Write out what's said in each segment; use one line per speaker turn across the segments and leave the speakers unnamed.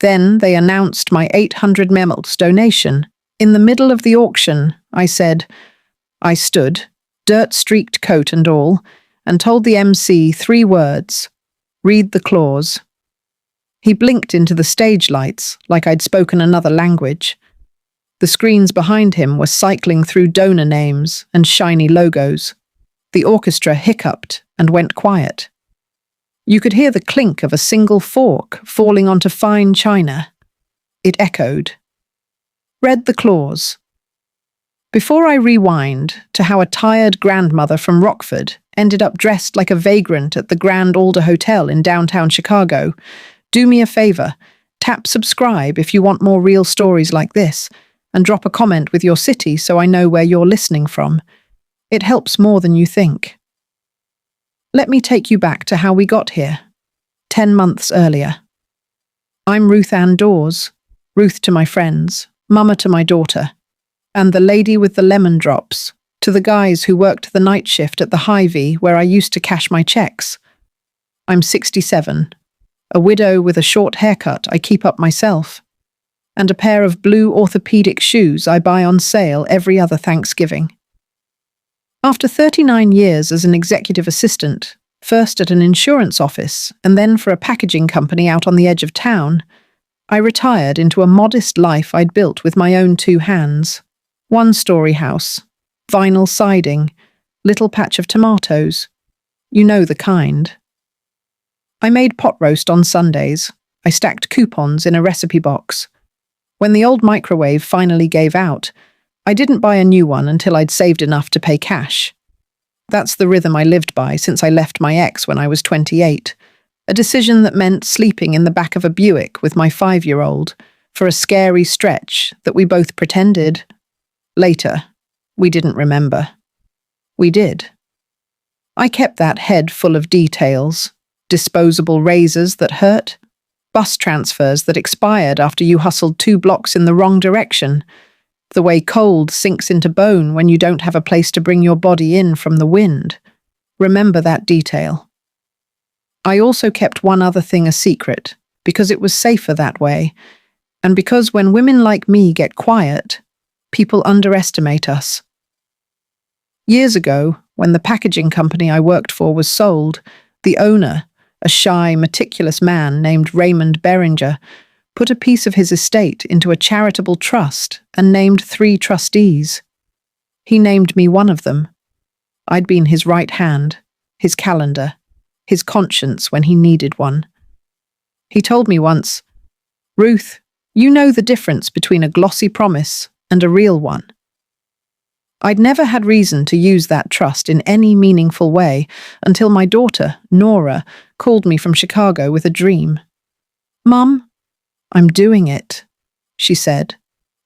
Then they announced my 800 memels donation. In the middle of the auction, I stood, dirt-streaked coat and all, and told the MC 3 words, "Read the clause." He blinked into the stage lights like I'd spoken another language. The screens behind him were cycling through donor names and shiny logos. The orchestra hiccuped and went quiet. You could hear the clink of a single fork falling onto fine china. It echoed. Read the clause. Before I rewind to how a tired grandmother from Rockford ended up dressed like a vagrant at the Grand Alder Hotel in downtown Chicago, do me a favor, tap subscribe if you want more real stories like this, and drop a comment with your city so I know where you're listening from. It helps more than you think. Let me take you back to how we got here, 10 months earlier. I'm Ruth Ann Dawes, Ruth to my friends, Mama to my daughter, and the lady with the lemon drops, to the guys who worked the night shift at the Hy-Vee where I used to cash my checks. I'm 67, a widow with a short haircut I keep up myself, and a pair of blue orthopedic shoes I buy on sale every other Thanksgiving. After 39 years as an executive assistant, first at an insurance office and then for a packaging company out on the edge of town, I retired into a modest life I'd built with my own 2 hands. 1-story house, vinyl siding, little patch of tomatoes. You know the kind. I made pot roast on Sundays. I stacked coupons in a recipe box. When the old microwave finally gave out, I didn't buy a new one until I'd saved enough to pay cash. That's the rhythm I lived by since I left my ex when I was 28, a decision that meant sleeping in the back of a Buick with my 5-year-old for a scary stretch that we both pretended. Later, we didn't remember. We did. I kept that head full of details, disposable razors that hurt, bus transfers that expired after you hustled 2 blocks in the wrong direction, the way cold sinks into bone when you don't have a place to bring your body in from the wind. Remember that detail. I also kept one other thing a secret, because it was safer that way, and because when women like me get quiet, people underestimate us. Years ago, when the packaging company I worked for was sold, the owner, a shy, meticulous man named Raymond Beringer, put a piece of his estate into a charitable trust and named 3 trustees. He named me one of them. I'd been his right hand, his calendar, his conscience when he needed one. He told me once, "Ruth, you know the difference between a glossy promise and a real one." I'd never had reason to use that trust in any meaningful way until my daughter, Nora, called me from Chicago with a dream. "Mum, I'm doing it," she said,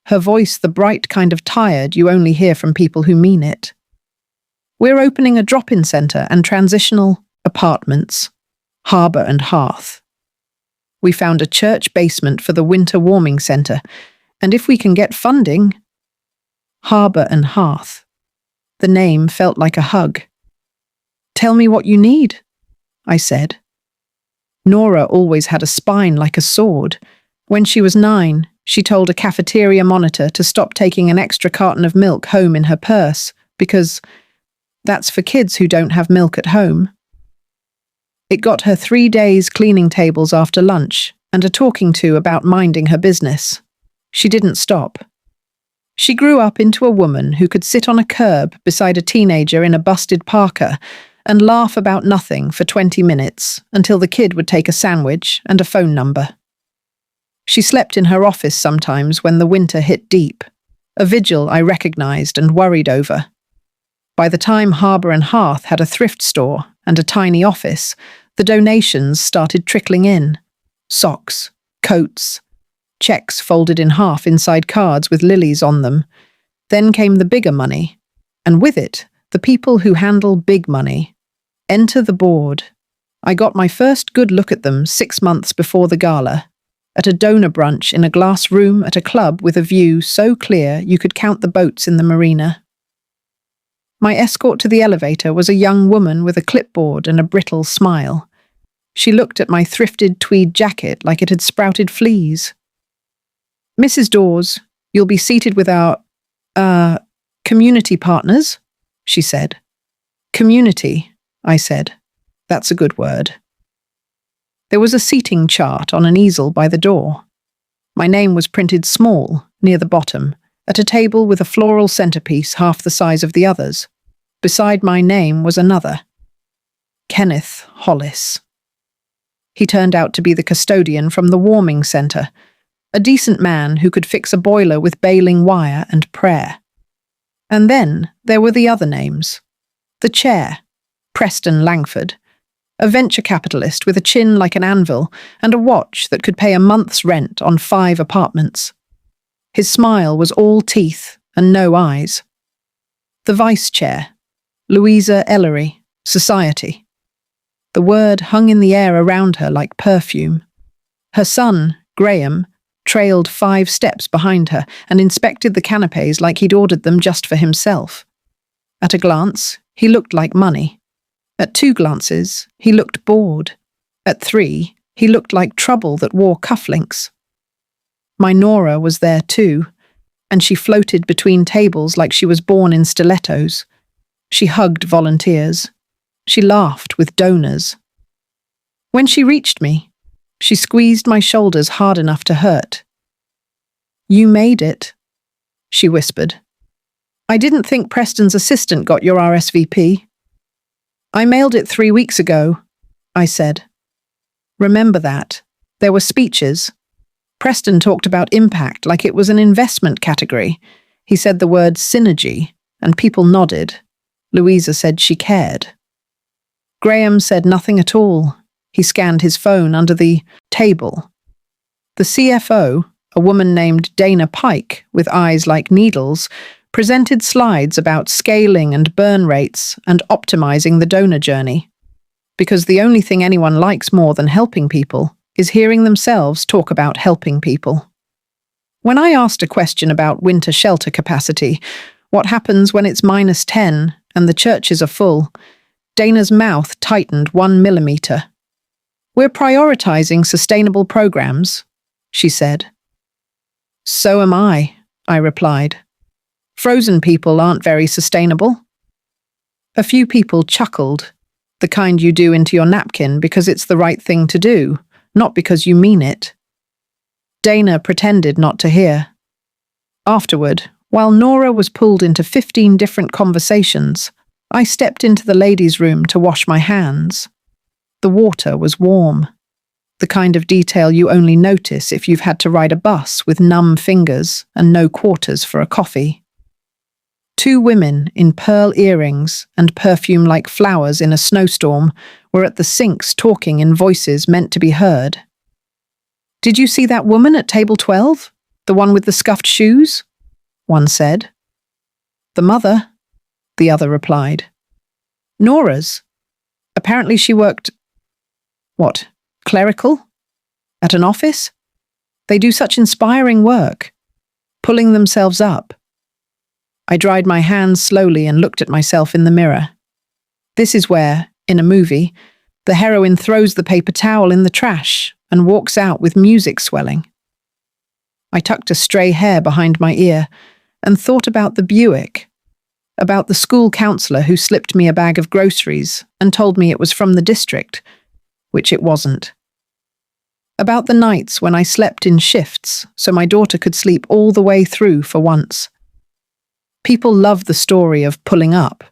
her voice the bright kind of tired you only hear from people who mean it. "We're opening a drop-in center and transitional apartments, Harbour and Hearth. We found a church basement for the winter warming center, and if we can get funding..." Harbour and Hearth. The name felt like a hug. "Tell me what you need," I said. Nora always had a spine like a sword. When she was 9, she told a cafeteria monitor to stop taking an extra carton of milk home in her purse, because that's for kids who don't have milk at home. It got her 3 days cleaning tables after lunch and a talking to about minding her business. She didn't stop. She grew up into a woman who could sit on a curb beside a teenager in a busted parka and laugh about nothing for 20 minutes until the kid would take a sandwich and a phone number. She slept in her office sometimes when the winter hit deep, a vigil I recognized and worried over. By the time Harbour and Hearth had a thrift store and a tiny office, the donations started trickling in. Socks, coats, checks folded in half inside cards with lilies on them. Then came the bigger money, and with it, the people who handle big money. Enter the board. I got my first good look at them 6 months before the gala, at a donor brunch in a glass room at a club with a view so clear you could count the boats in the marina. My escort to the elevator was a young woman with a clipboard and a brittle smile. She looked at my thrifted tweed jacket like it had sprouted fleas. "Mrs. Dawes, you'll be seated with our, community partners," she said. "Community," I said. "That's a good word." There was a seating chart on an easel by the door. My name was printed small, near the bottom, at a table with a floral centerpiece half the size of the others. Beside my name was another. Kenneth Hollis. He turned out to be the custodian from the warming centre, a decent man who could fix a boiler with baling wire and prayer. And then there were the other names. The chair, Preston Langford, a venture capitalist with a chin like an anvil and a watch that could pay a month's rent on 5 apartments. His smile was all teeth and no eyes. The vice chair, Louisa Ellery, Society. The word hung in the air around her like perfume. Her son, Graham, trailed 5 steps behind her and inspected the canapes like he'd ordered them just for himself. At a glance, he looked like money. At 2 glances, he looked bored. At 3, he looked like trouble that wore cufflinks. My Nora was there too, and she floated between tables like she was born in stilettos. She hugged volunteers. She laughed with donors. When she reached me, she squeezed my shoulders hard enough to hurt. "You made it," she whispered. "I didn't think Preston's assistant got your RSVP." "I mailed it 3 weeks ago," I said. "Remember that. There were speeches. Preston talked about impact like it was an investment category. He said the word synergy, and people nodded. Louisa said she cared. Graham said nothing at all. He scanned his phone under the table. The CFO, a woman named Dana Pike, with eyes like needles, presented slides about scaling and burn rates and optimizing the donor journey. Because the only thing anyone likes more than helping people is hearing themselves talk about helping people. When I asked a question about winter shelter capacity, what happens when it's -10 and the churches are full, Dana's mouth tightened 1 millimeter. "We're prioritizing sustainable programs," she said. "So am I replied. "Frozen people aren't very sustainable." A few people chuckled, the kind you do into your napkin because it's the right thing to do, not because you mean it. Dana pretended not to hear. Afterward, while Nora was pulled into 15 different conversations, I stepped into the ladies' room to wash my hands. The water was warm, the kind of detail you only notice if you've had to ride a bus with numb fingers and no quarters for a coffee. 2 women in pearl earrings and perfume like flowers in a snowstorm were at the sinks talking in voices meant to be heard. "Did you see that woman at table 12? The one with the scuffed shoes?" one said. "The mother," the other replied. "Nora's. Apparently she worked, clerical? At an office? They do such inspiring work, pulling themselves up." I dried my hands slowly and looked at myself in the mirror. This is where, in a movie, the heroine throws the paper towel in the trash and walks out with music swelling. I tucked a stray hair behind my ear and thought about the Buick, about the school counsellor who slipped me a bag of groceries and told me it was from the district, which it wasn't. About the nights when I slept in shifts so my daughter could sleep all the way through for once. People love the story of pulling up.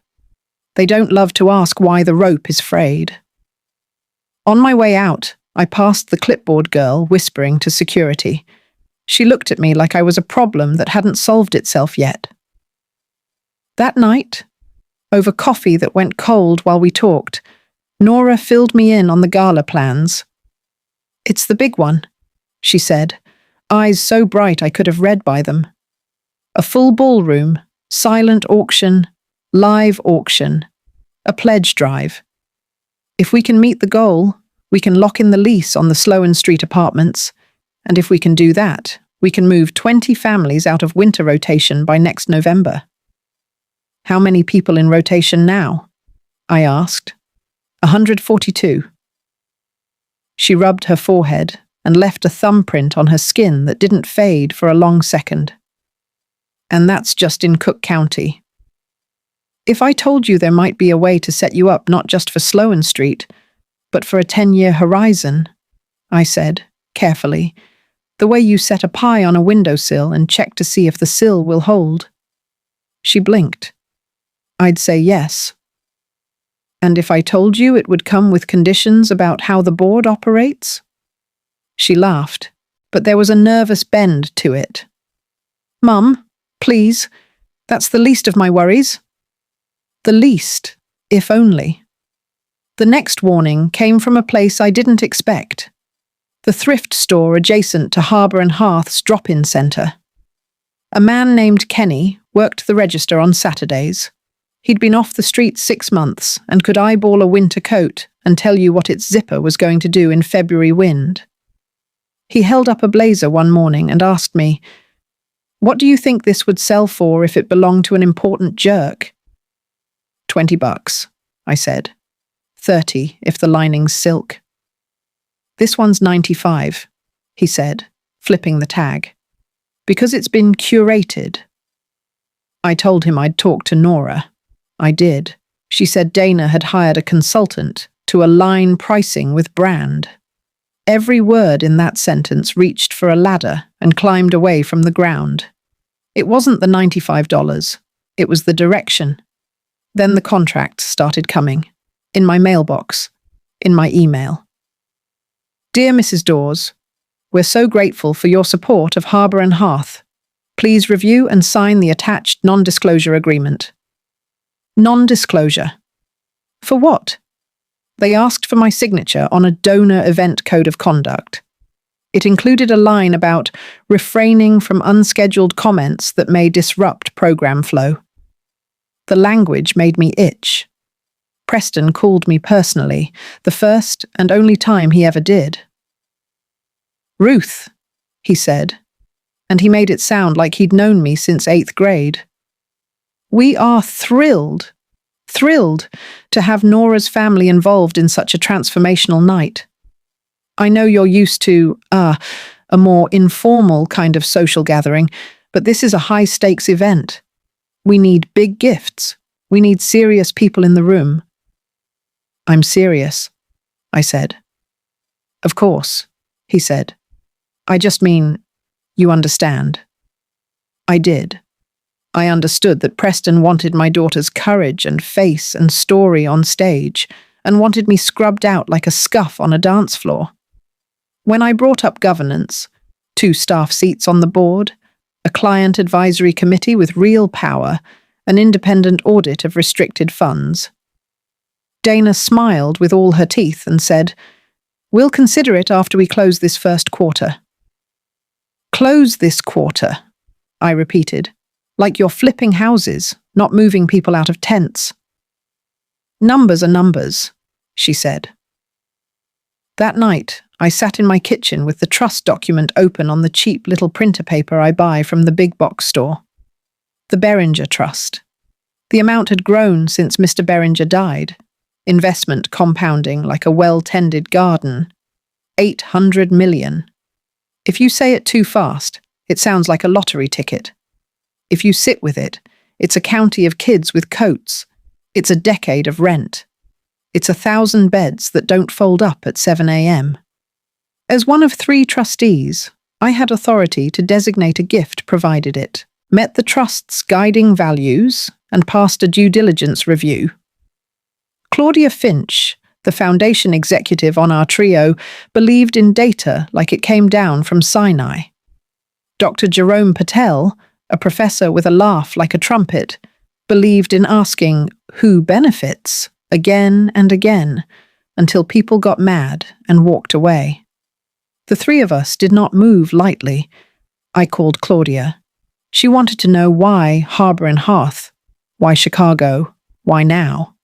They don't love to ask why the rope is frayed. On my way out, I passed the clipboard girl whispering to security. She looked at me like I was a problem that hadn't solved itself yet. That night, over coffee that went cold while we talked, Nora filled me in on the gala plans. "It's the big one," she said, eyes so bright I could have read by them. "A full ballroom, silent auction, live auction, a pledge drive. If we can meet the goal, we can lock in the lease on the Sloan Street apartments, and if we can do that, we can move 20 families out of winter rotation by next November." "How many people in rotation now?" I asked. 142. She rubbed her forehead and left a thumbprint on her skin that didn't fade for a long second. And that's just in Cook County. If I told you there might be a way to set you up not just for Sloane Street, but for a 10-year horizon, I said, carefully, the way you set a pie on a windowsill and check to see if the sill will hold. She blinked. I'd say yes. And if I told you it would come with conditions about how the board operates? She laughed, but there was a nervous bend to it. Mum, please, that's the least of my worries. The least, if only. The next warning came from a place I didn't expect. The thrift store adjacent to Harbour and Hearth's drop-in centre. A man named Kenny worked the register on Saturdays. He'd been off the street 6 months and could eyeball a winter coat and tell you what its zipper was going to do in February wind. He held up a blazer one morning and asked me, "What do you think this would sell for if it belonged to an important jerk?" $20, I said. 30 if the lining's silk. This one's 95, he said, flipping the tag. Because it's been curated. I told him I'd talk to Nora. I did. She said Dana had hired a consultant to align pricing with brand. Every word in that sentence reached for a ladder and climbed away from the ground. It wasn't the $95. It was the direction. Then the contract started coming. In my mailbox. In my email. Dear Mrs. Dawes, we're so grateful for your support of Harbour and Hearth. Please review and sign the attached non-disclosure agreement. Non-disclosure. For what? They asked for my signature on a donor event code of conduct. It included a line about refraining from unscheduled comments that may disrupt program flow. The language made me itch. Preston called me personally, the first and only time he ever did. Ruth, he said, and he made it sound like he'd known me since 8th grade. We are thrilled to have Nora's family involved in such a transformational night. I know you're used to, a more informal kind of social gathering, but this is a high-stakes event. We need big gifts. We need serious people in the room. I'm serious, I said. Of course, he said. I just mean, you understand. I did. I understood that Preston wanted my daughter's courage and face and story on stage, and wanted me scrubbed out like a scuff on a dance floor. When I brought up governance, 2 staff seats on the board, a client advisory committee with real power, an independent audit of restricted funds, Dana smiled with all her teeth and said, "We'll consider it after we close this first quarter." Close this quarter, I repeated, like you're flipping houses, not moving people out of tents. Numbers are numbers, she said. That night, I sat in my kitchen with the trust document open on the cheap little printer paper I buy from the big box store. The Beringer Trust. The amount had grown since Mr. Beringer died. Investment compounding like a well-tended garden. 800 million. If you say it too fast, it sounds like a lottery ticket. If you sit with it, it's a county of kids with coats. It's a decade of rent. It's 1,000 beds that don't fold up at 7 a.m. As one of 3 trustees, I had authority to designate a gift provided it met the trust's guiding values and passed a due diligence review. Claudia Finch, the foundation executive on our trio, believed in data like it came down from Sinai. Dr. Jerome Patel, a professor with a laugh like a trumpet, believed in asking who benefits again and again until people got mad and walked away. The 3 of us did not move lightly. I called Claudia. She wanted to know why Harbour and Hearth, why Chicago, why now.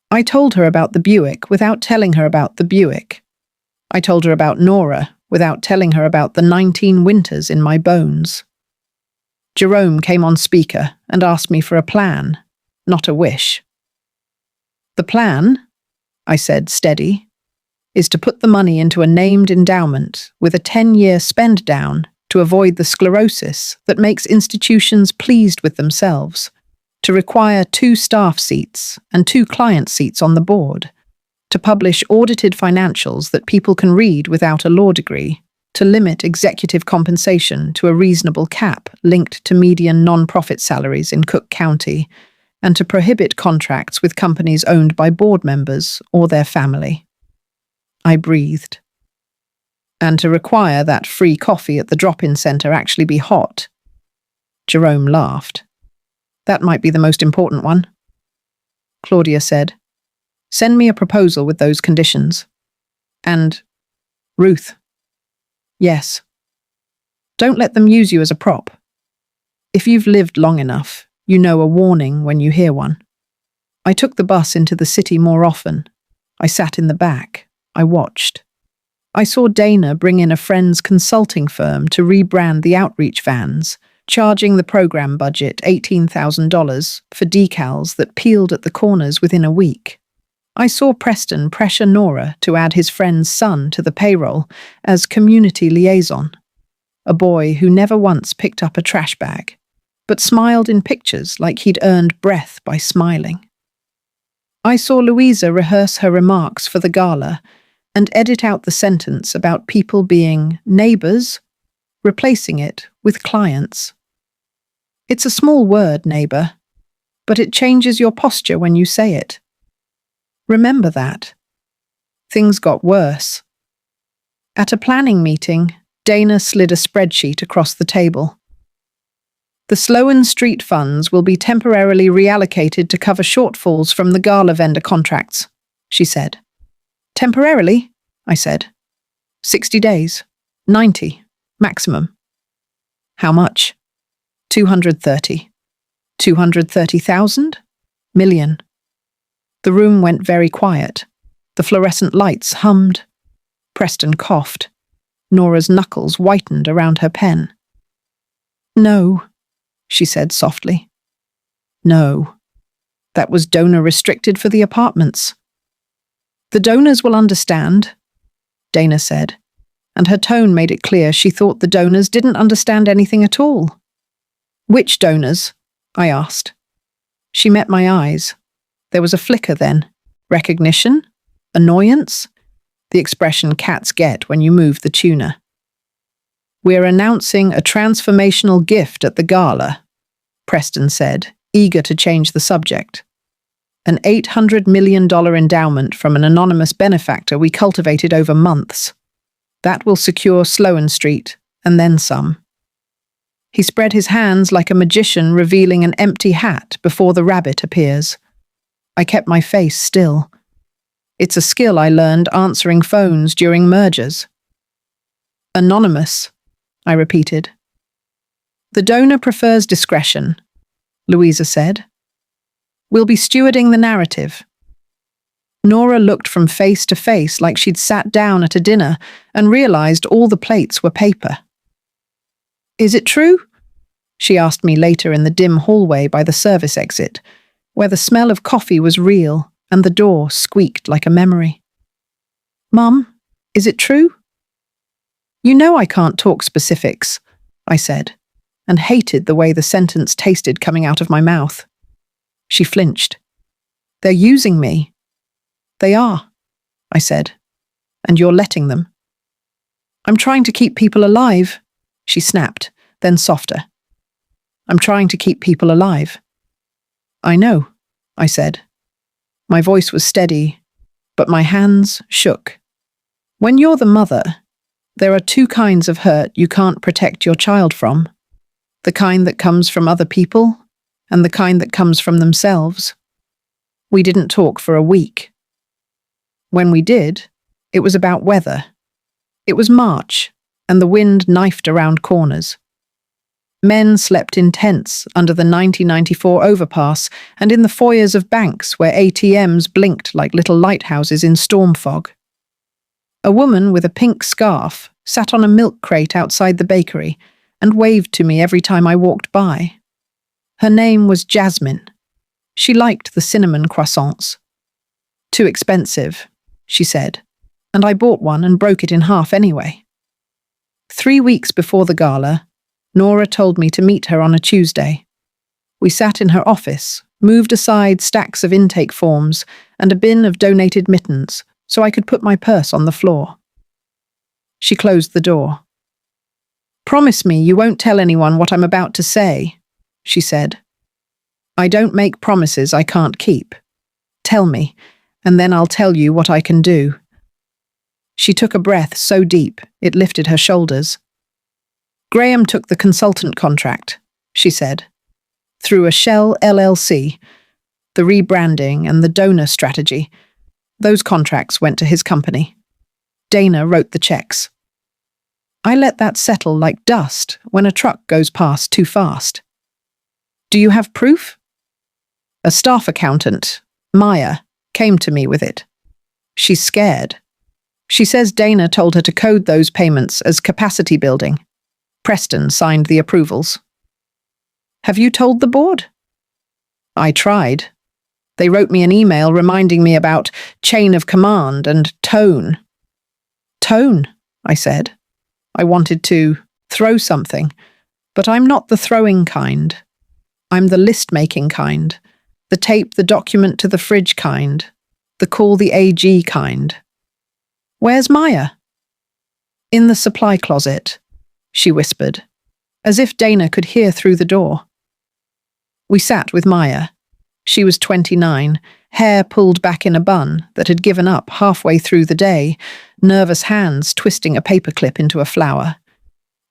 I told her about the Buick without telling her about the Buick. I told her about Nora without telling her about the 19 winters in my bones. Jerome came on speaker and asked me for a plan, not a wish. The plan, I said, steady. is to put the money into a named endowment with a 10-year spend down to avoid the sclerosis that makes institutions pleased with themselves, to require 2 staff seats and 2 client seats on the board, to publish audited financials that people can read without a law degree, to limit executive compensation to a reasonable cap linked to median non-profit salaries in Cook County, and to prohibit contracts with companies owned by board members or their family. I breathed. And to require that free coffee at the drop-in centre actually be hot. Jerome laughed. That might be the most important one. Claudia said, "Send me a proposal with those conditions." And, Ruth. Yes. Don't let them use you as a prop. If you've lived long enough, you know a warning when you hear one. I took the bus into the city more often. I sat in the back. I watched. I saw Dana bring in a friend's consulting firm to rebrand the outreach vans, charging the program budget $18,000 for decals that peeled at the corners within a week. I saw Preston pressure Nora to add his friend's son to the payroll as community liaison, a boy who never once picked up a trash bag, but smiled in pictures like he'd earned breath by smiling. I saw Louisa rehearse her remarks for the gala and edit out the sentence about people being neighbours, replacing it with clients. It's a small word, neighbour, but it changes your posture when you say it. Remember that. Things got worse. At a planning meeting, Dana slid a spreadsheet across the table. The Sloan Street funds will be temporarily reallocated to cover shortfalls from the Gala vendor contracts, she said. Temporarily, I said. 60 days. 90. Maximum. How much? 230. 230,000? Million. The room went very quiet. The fluorescent lights hummed. Preston coughed. Nora's knuckles whitened around her pen. No, she said softly. No. That was donor restricted for the apartments. The donors will understand, Dana said, and her tone made it clear she thought the donors didn't understand anything at all. Which donors? I asked. She met my eyes. There was a flicker then. Recognition? Annoyance? The expression cats get when you move the tuna. We're announcing a transformational gift at the gala, Preston said, eager to change the subject. An $800 million endowment from an anonymous benefactor we cultivated over months. That will secure Sloan Street, and then some. He spread his hands like a magician revealing an empty hat before the rabbit appears. I kept my face still. It's a skill I learned answering phones during mergers. Anonymous, I repeated. The donor prefers discretion, Louisa said. We'll be stewarding the narrative. Nora looked from face to face like she'd sat down at a dinner and realized all the plates were paper. Is it true? She asked me later in the dim hallway by the service exit, where the smell of coffee was real and the door squeaked like a memory. Mum, is it true? You know I can't talk specifics, I said, and hated the way the sentence tasted coming out of my mouth. She flinched. They're using me. They are, I said, and you're letting them. I'm trying to keep people alive, she snapped, then softer. I'm trying to keep people alive. I know, I said. My voice was steady, but my hands shook. When you're the mother, there are 2 kinds of hurt you can't protect your child from. The kind that comes from other people, and the kind that comes from themselves. We didn't talk for a week. When we did, it was about weather. It was March, and the wind knifed around corners. Men slept in tents under the 1994 overpass and in the foyers of banks where ATMs blinked like little lighthouses in storm fog. A woman with a pink scarf sat on a milk crate outside the bakery and waved to me every time I walked by. Her name was Jasmine. She liked the cinnamon croissants. Too expensive, she said, and I bought one and broke it in half anyway. 3 weeks before the gala, Nora told me to meet her on a Tuesday. We sat in her office, moved aside stacks of intake forms and a bin of donated mittens so I could put my purse on the floor. She closed the door. "Promise me you won't tell anyone what I'm about to say," she said. "I don't make promises I can't keep. Tell me, and then I'll tell you what I can do." She took a breath so deep it lifted her shoulders. "Graham took the consultant contract," she said, "through a Shell LLC. The rebranding and the donor strategy. Those contracts went to his company. Dana wrote the checks. I let that settle like dust when a truck goes past too fast. Do you have proof? A staff accountant, Maya, came to me with it. She's scared. She says Dana told her to code those payments as capacity building. Preston signed the approvals. Have you told the board? I tried. They wrote me an email reminding me about chain of command and tone. Tone, I said. I wanted to throw something, but I'm not the throwing kind. I'm the list-making kind, the tape the document to the fridge kind, the call the AG kind. Where's Maya? In the supply closet, she whispered, as if Dana could hear through the door. We sat with Maya. She was 29, hair pulled back in a bun that had given up halfway through the day, nervous hands twisting a paperclip into a flower.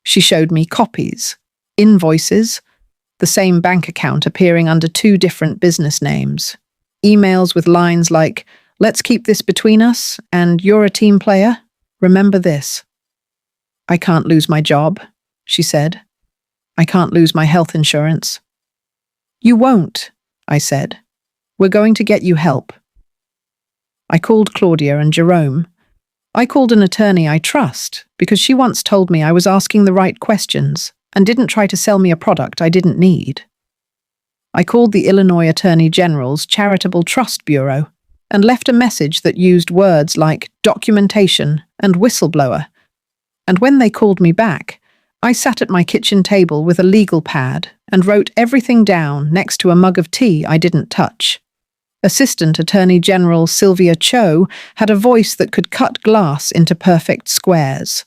She showed me copies, invoices, the same bank account appearing under 2 different business names, emails with lines like, "Let's keep this between us," and "You're a team player. Remember this." I can't lose my job, she said. I can't lose my health insurance. You won't, I said. We're going to get you help. I called Claudia and Jerome. I called an attorney I trust because she once told me I was asking the right questions and didn't try to sell me a product I didn't need. I called the Illinois Attorney General's Charitable Trust Bureau and left a message that used words like documentation and whistleblower. And when they called me back, I sat at my kitchen table with a legal pad and wrote everything down next to a mug of tea I didn't touch. Assistant Attorney General Sylvia Cho had a voice that could cut glass into perfect squares.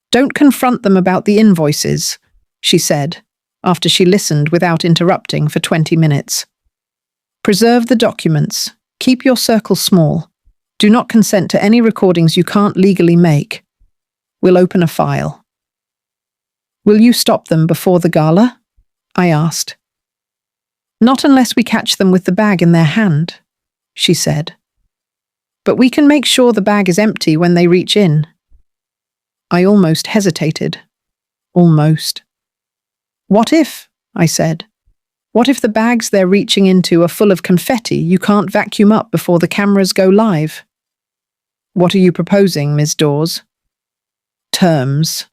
Don't confront them about the invoices, she said, after she listened without interrupting for 20 minutes. Preserve the documents. Keep your circle small. Do not consent to any recordings you can't legally make. We'll open a file. Will you stop them before the gala? I asked. Not unless we catch them with the bag in their hand, she said. But we can make sure the bag is empty when they reach in. I almost hesitated. Almost. What if, I said, what if the bags they're reaching into are full of confetti you can't vacuum up before the cameras go live? What are you proposing, Ms. Dawes? Terms.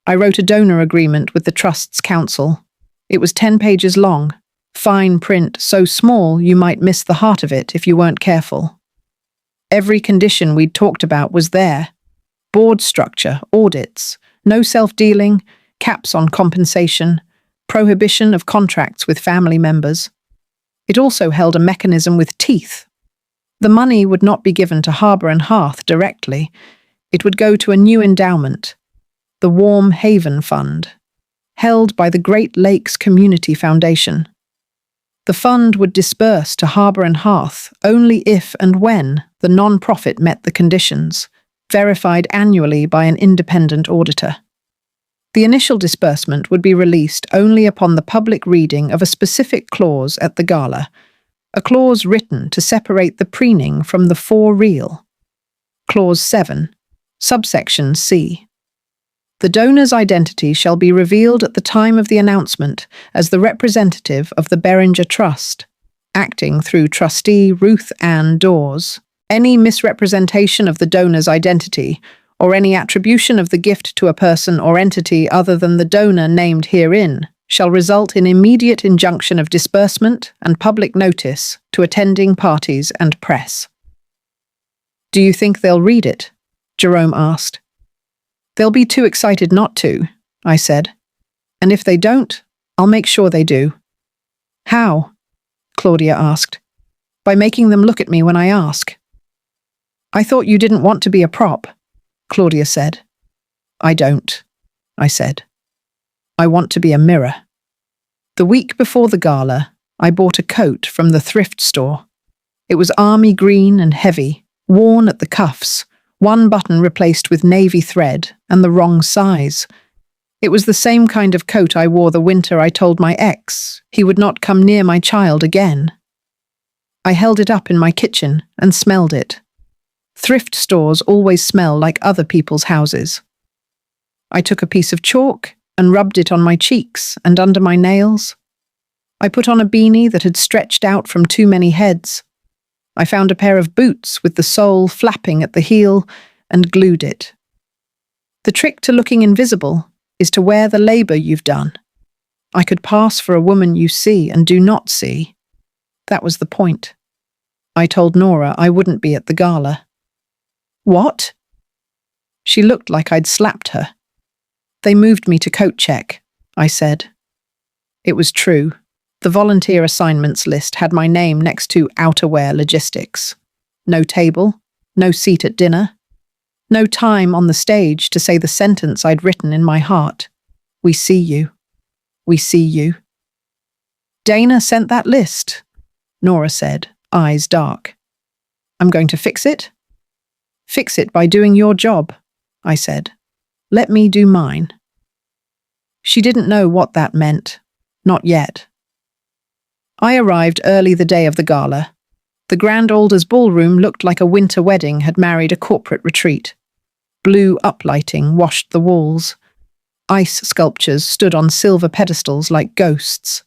I wrote a donor agreement with the Trust's council. It was 10 pages long, fine print so small you might miss the heart of it if you weren't careful. Every condition we'd talked about was there. Board structure, audits, no self-dealing, caps on compensation, prohibition of contracts with family members. It also held a mechanism with teeth. The money would not be given to Harbour and Hearth directly. It would go to a new endowment, the Warm Haven Fund, held by the Great Lakes Community Foundation. The fund would disperse to Harbour and Hearth only if and when the non-profit met the conditions, verified annually by an independent auditor. The initial disbursement would be released only upon the public reading of a specific clause at the gala, a clause written to separate the preening from the for real. Clause 7, subsection C. The donor's identity shall be revealed at the time of the announcement as the representative of the Beringer Trust, acting through trustee Ruth Ann Dawes. Any misrepresentation of the donor's identity or any attribution of the gift to a person or entity other than the donor named herein shall result in immediate injunction of disbursement and public notice to attending parties and press. Do you think they'll read it? Jerome asked. They'll be too excited not to, I said. And if they don't, I'll make sure they do. How? Claudia asked. By making them look at me when I ask. I thought you didn't want to be a prop, Claudia said. I don't, I said. I want to be a mirror. The week before the gala, I bought a coat from the thrift store. It was army green and heavy, worn at the cuffs, one button replaced with navy thread and the wrong size. It was the same kind of coat I wore the winter I told my ex he would not come near my child again. I held it up in my kitchen and smelled it. Thrift stores always smell like other people's houses. I took a piece of chalk and rubbed it on my cheeks and under my nails. I put on a beanie that had stretched out from too many heads. I found a pair of boots with the sole flapping at the heel and glued it. The trick to looking invisible is to wear the labor you've done. I could pass for a woman you see and do not see. That was the point. I told Nora I wouldn't be at the gala. What? She looked like I'd slapped her. They moved me to coat check, I said. It was true. The volunteer assignments list had my name next to outerwear logistics. No table, no seat at dinner, no time on the stage to say the sentence I'd written in my heart. We see you. We see you. Dana sent that list, Nora said, eyes dark. I'm going to fix it? Fix it by doing your job, I said. Let me do mine. She didn't know what that meant. Not yet. I arrived early the day of the gala. The Grand Alders ballroom looked like a winter wedding had married a corporate retreat. Blue uplighting washed the walls. Ice sculptures stood on silver pedestals like ghosts.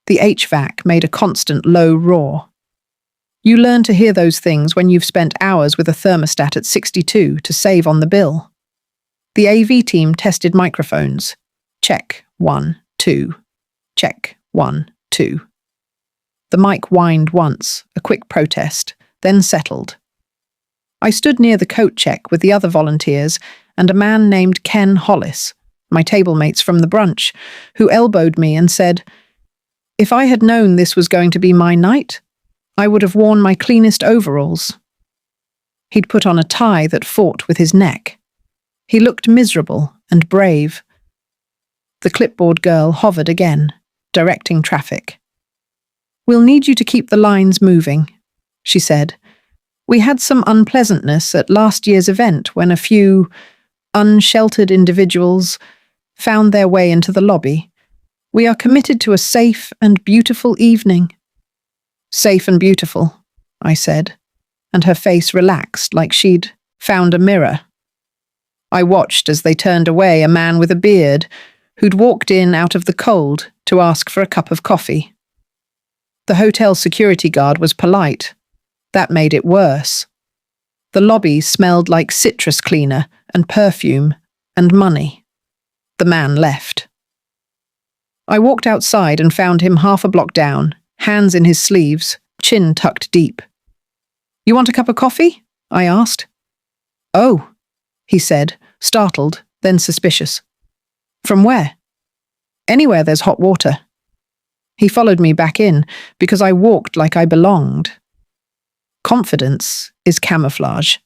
The HVAC made a constant low roar. You learn to hear those things when you've spent hours with a thermostat at 62 to save on the bill. The AV team tested microphones. Check, 1, 2. Check, 1, 2. The mic whined once, a quick protest, then settled. I stood near the coat check with the other volunteers and a man named Ken Hollis, my table mates from the brunch, who elbowed me and said, if I had known this was going to be my night, I would have worn my cleanest overalls. He'd put on a tie that fought with his neck. He looked miserable and brave. The clipboard girl hovered again, directing traffic. We'll need you to keep the lines moving, she said. We had some unpleasantness at last year's event when a few unsheltered individuals found their way into the lobby. We are committed to a safe and beautiful evening. Safe and beautiful, I said, and her face relaxed like she'd found a mirror. I watched as they turned away a man with a beard who'd walked in out of the cold to ask for a cup of coffee. The hotel security guard was polite. That made it worse. The lobby smelled like citrus cleaner and perfume and money. The man left. I walked outside and found him half a block down, hands in his sleeves, chin tucked deep. You want a cup of coffee? I asked. Oh, he said, startled, then suspicious. From where? Anywhere there's hot water. He followed me back in because I walked like I belonged. Confidence is camouflage.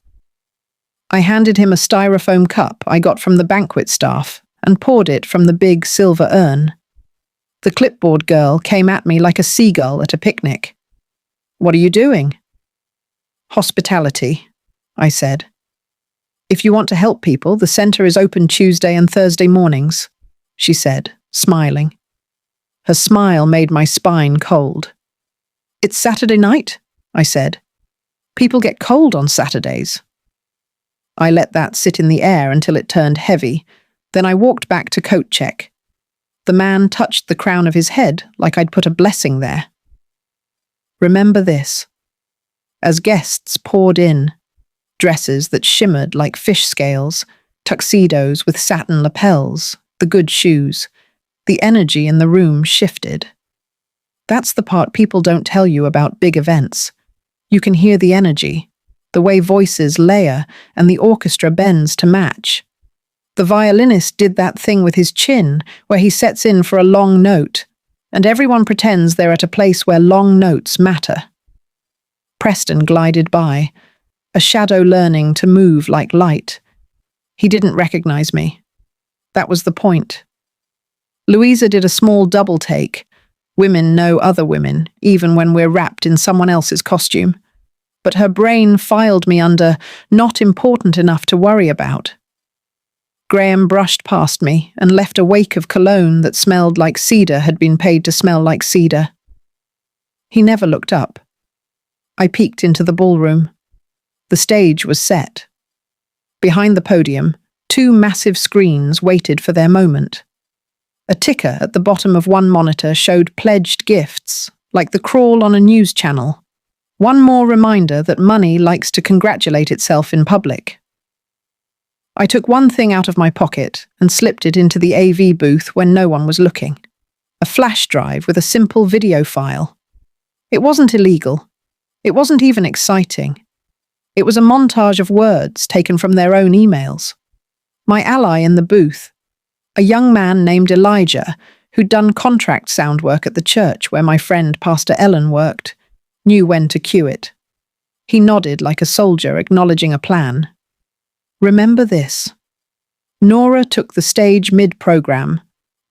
I handed him a styrofoam cup I got from the banquet staff and poured it from the big silver urn. The clipboard girl came at me like a seagull at a picnic. What are you doing? Hospitality, I said. If you want to help people, the center is open Tuesday and Thursday mornings, she said, smiling. Her smile made my spine cold. It's Saturday night, I said. People get cold on Saturdays. I let that sit in the air until it turned heavy. Then I walked back to coat check. The man touched the crown of his head like I'd put a blessing there. Remember this. As guests poured in, dresses that shimmered like fish scales, tuxedos with satin lapels, the good shoes, the energy in the room shifted. That's the part people don't tell you about big events. You can hear the energy, the way voices layer and the orchestra bends to match. The violinist did that thing with his chin, where he sets in for a long note, and everyone pretends they're at a place where long notes matter. Preston glided by, a shadow learning to move like light. He didn't recognize me. That was the point. Louisa did a small double take. Women know other women, even when we're wrapped in someone else's costume. But her brain filed me under not important enough to worry about. Graham brushed past me and left a wake of cologne that smelled like cedar had been paid to smell like cedar. He never looked up. I peeked into the ballroom. The stage was set. Behind the podium, 2 massive screens waited for their moment. A ticker at the bottom of one monitor showed pledged gifts, like the crawl on a news channel. One more reminder that money likes to congratulate itself in public. I took one thing out of my pocket and slipped it into the AV booth when no one was looking. A flash drive with a simple video file. It wasn't illegal. It wasn't even exciting. It was a montage of words taken from their own emails. My ally in the booth, a young man named Elijah, who'd done contract sound work at the church where my friend Pastor Ellen worked, knew when to cue it. He nodded like a soldier acknowledging a plan. Remember this. Nora took the stage mid-program,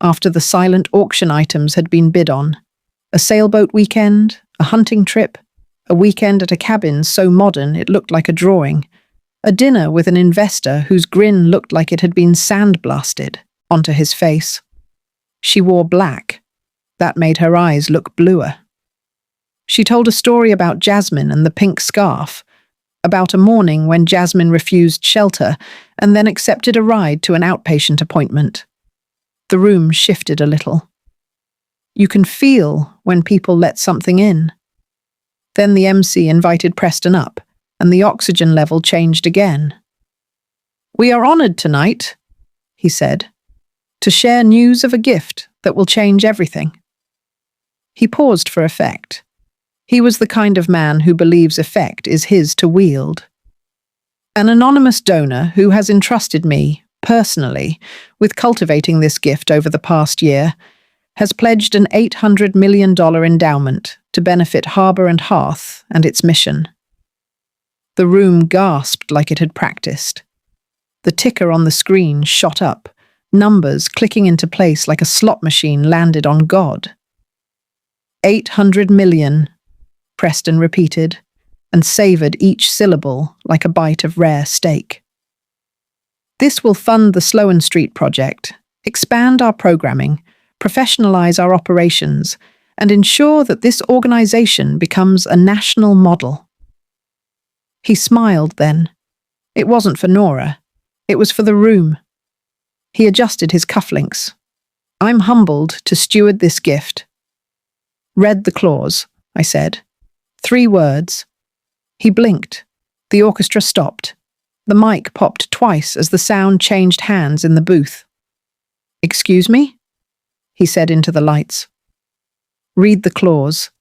after the silent auction items had been bid on. A sailboat weekend, a hunting trip, a weekend at a cabin so modern it looked like a drawing, a dinner with an investor whose grin looked like it had been sandblasted onto his face. She wore black. That made her eyes look bluer. She told a story about Jasmine and the pink scarf, about a morning when Jasmine refused shelter and then accepted a ride to an outpatient appointment. The room shifted a little. You can feel when people let something in. Then the MC invited Preston up, and the oxygen level changed again. "We are honored tonight," he said, "to share news of a gift that will change everything." He paused for effect. He was the kind of man who believes effect is his to wield. An anonymous donor who has entrusted me, personally, with cultivating this gift over the past year, has pledged an $800 million endowment to benefit Harbour and Hearth and its mission. The room gasped like it had practiced. The ticker on the screen shot up, numbers clicking into place like a slot machine landed on God. 800 million, Preston repeated, and savoured each syllable like a bite of rare steak. This will fund the Sloan Street project, expand our programming, professionalise our operations, and ensure that this organisation becomes a national model. He smiled then. It wasn't for Nora. It was for the room. He adjusted his cufflinks. "I'm humbled to steward this gift." "Read the clause," I said. 3 words. He blinked. The orchestra stopped. The mic popped twice as the sound changed hands in the booth. "Excuse me?" he said into the lights. "Read the clause,"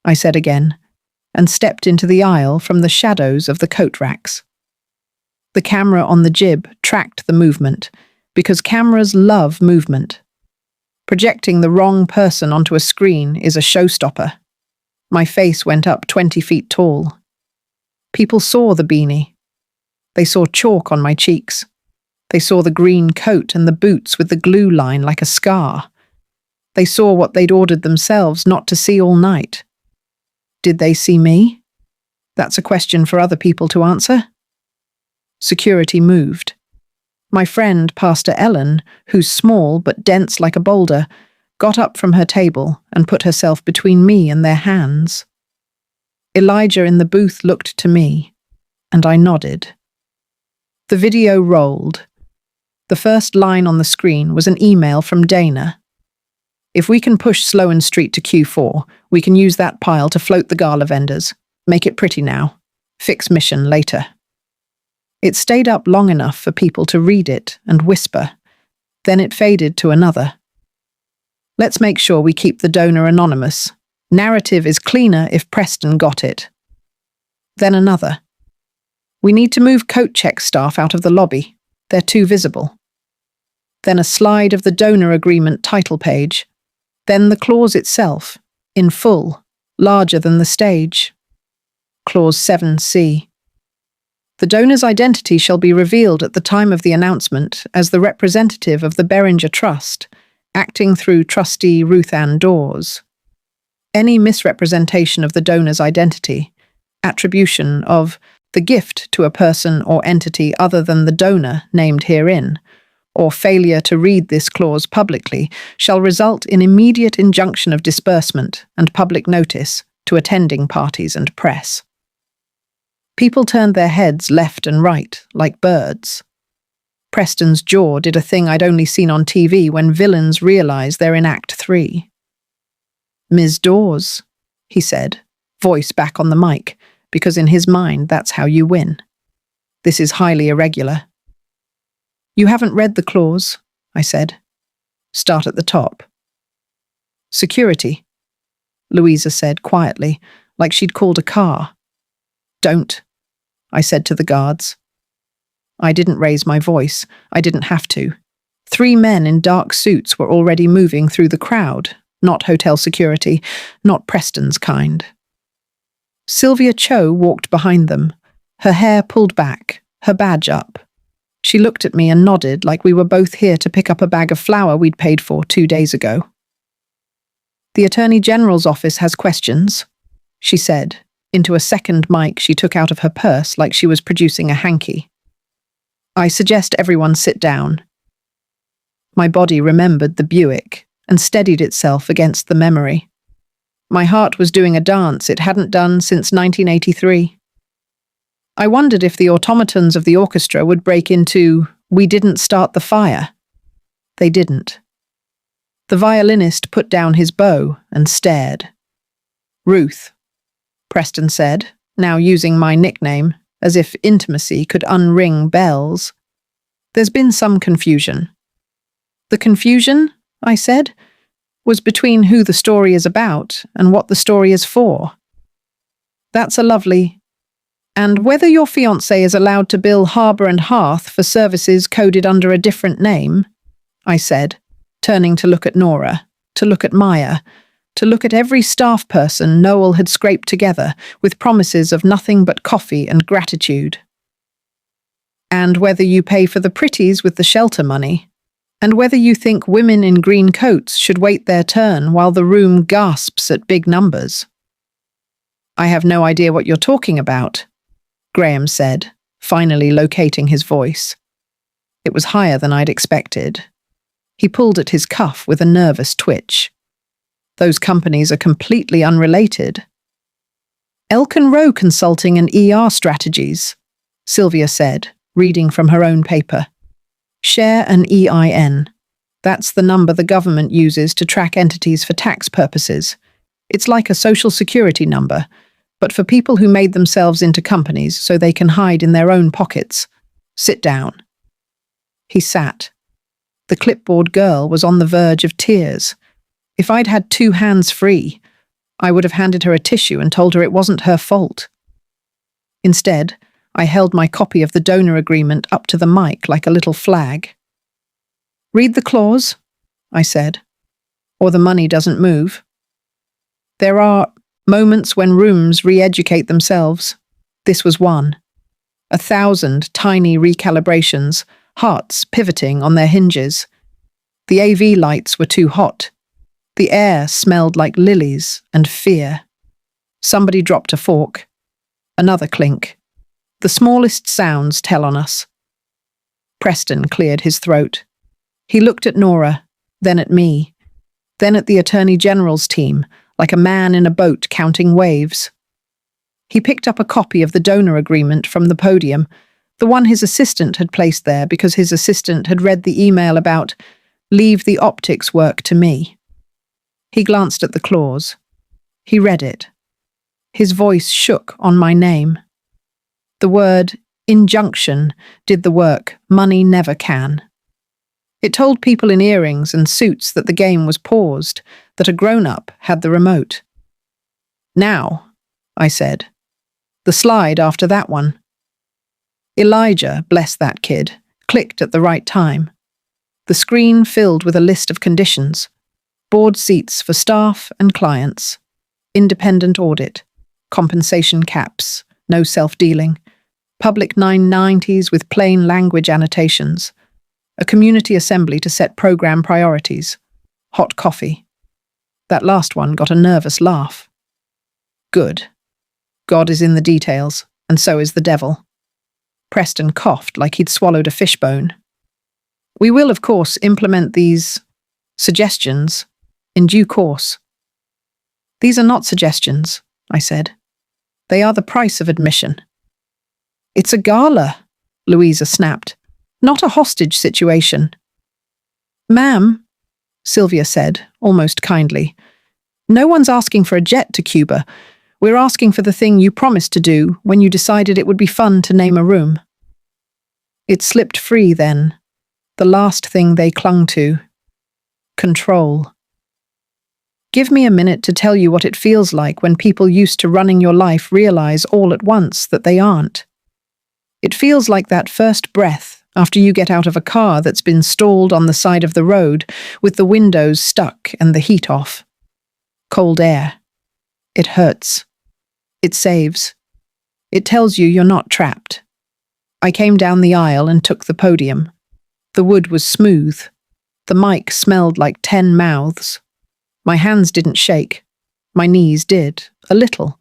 I said again, and stepped into the aisle from the shadows of the coat racks. The camera on the jib tracked the movement, because cameras love movement. Projecting the wrong person onto a screen is a showstopper. My face went up 20 feet tall. People saw the beanie. They saw chalk on my cheeks. They saw the green coat and the boots with the glue line like a scar. They saw what they'd ordered themselves not to see all night. Did they see me? That's a question for other people to answer. Security moved. My friend, Pastor Ellen, who's small but dense like a boulder, got up from her table and put herself between me and their hands. Elijah in the booth looked to me, and I nodded. The video rolled. The first line on the screen was an email from Dana. "If we can push Sloan Street to Q4, we can use that pile to float the Gala vendors. Make it pretty now. Fix mission later." It stayed up long enough for people to read it and whisper. Then it faded to another. "Let's make sure we keep the donor anonymous. Narrative is cleaner if Preston got it." Then another. We need to move coat check staff out of the lobby. They're too visible. Then a slide of the donor agreement title page. Then the clause itself, in full, larger than the stage. Clause 7C. The donor's identity shall be revealed at the time of the announcement as the representative of the Beringer Trust, acting through trustee Ruth Ann Dawes. Any misrepresentation of the donor's identity, attribution of the gift to a person or entity other than the donor named herein, or failure to read this clause publicly, shall result in immediate injunction of disbursement and public notice to attending parties and press. People turned their heads left and right, like birds. Preston's jaw did a thing I'd only seen on TV when villains realise they're in Act 3. "Ms. Dawes," he said, voice back on the mic, because in his mind that's how you win. "This is highly irregular." "You haven't read the clause," I said. "Start at the top." "Security," Louisa said quietly, like she'd called a car. "Don't," I said to the guards. I didn't raise my voice. I didn't have to. 3 men in dark suits were already moving through the crowd, not hotel security, not Preston's kind. Sylvia Cho walked behind them, her hair pulled back, her badge up. She looked at me and nodded like we were both here to pick up a bag of flour we'd paid for 2 days ago. "The Attorney General's office has questions," she said, into a second mic she took out of her purse like she was producing a hanky. "I suggest everyone sit down." My body remembered the Buick and steadied itself against the memory. My heart was doing a dance it hadn't done since 1983. I wondered if the automatons of the orchestra would break into "We didn't start the fire." They didn't. The violinist put down his bow and stared. "Ruth," Preston said, now using my nickname, as if intimacy could unring bells. "There's been some confusion." "The confusion," I said, "was between who the story is about and what the story is for." "That's a lovely... And whether your fiancé is allowed to bill Harbour and Hearth for services coded under a different name," I said, turning to look at Nora, to look at Maya, to look at every staff person Noel had scraped together with promises of nothing but coffee and gratitude. "And whether you pay for the pretties with the shelter money, and whether you think women in green coats should wait their turn while the room gasps at big numbers." "I have no idea what you're talking about," Graham said, finally locating his voice. It was higher than I'd expected. He pulled at his cuff with a nervous twitch. "Those companies are completely unrelated." "Elkin Rowe Consulting and ER Strategies," Sylvia said, reading from her own paper. "Share an EIN. That's the number the government uses to track entities for tax purposes. It's like a social security number, but for people who made themselves into companies so they can hide in their own pockets. Sit down." He sat. The clipboard girl was on the verge of tears. If I'd had 2 hands free, I would have handed her a tissue and told her it wasn't her fault. Instead, I held my copy of the donor agreement up to the mic like a little flag. "Read the clause," I said, "or the money doesn't move. There are moments when rooms re-educate themselves. This was one. 1,000 tiny recalibrations, hearts pivoting on their hinges. The AV lights were too hot. The air smelled like lilies and fear. Somebody dropped a fork. Another clink. The smallest sounds tell on us. Preston cleared his throat. He looked at Nora, then at me, then at the Attorney General's team, like a man in a boat counting waves. He picked up a copy of the donor agreement from the podium, the one his assistant had placed there because his assistant had read the email about "leave the optics work to me." He glanced at the clause. He read it. His voice shook on my name. The word injunction did the work money never can. It told people in earrings and suits that the game was paused, that a grown-up had the remote. "Now," I said. "The slide after that one." Elijah, bless that kid, clicked at the right time. The screen filled with a list of conditions: board seats for staff and clients, independent audit, compensation caps, no self-dealing, public 990s with plain language annotations, a community assembly to set program priorities, hot coffee. That last one got a nervous laugh. Good. God is in the details, and so is the devil. Preston coughed like he'd swallowed a fishbone. We will, of course, implement these suggestions in due course. These are not suggestions, I said. They are the price of admission. It's a gala, Louisa snapped, not a hostage situation. Ma'am, Sylvia said, almost kindly, no one's asking for a jet to Cuba. We're asking for the thing you promised to do when you decided it would be fun to name a room. It slipped free then, the last thing they clung to. Control. Give me a minute to tell you what it feels like when people used to running your life realize all at once that they aren't. It feels like that first breath after you get out of a car that's been stalled on the side of the road with the windows stuck and the heat off. Cold air. It hurts. It saves. It tells you you're not trapped. I came down the aisle and took the podium. The wood was smooth. The mic smelled like 10 mouths. My hands didn't shake. My knees did, a little,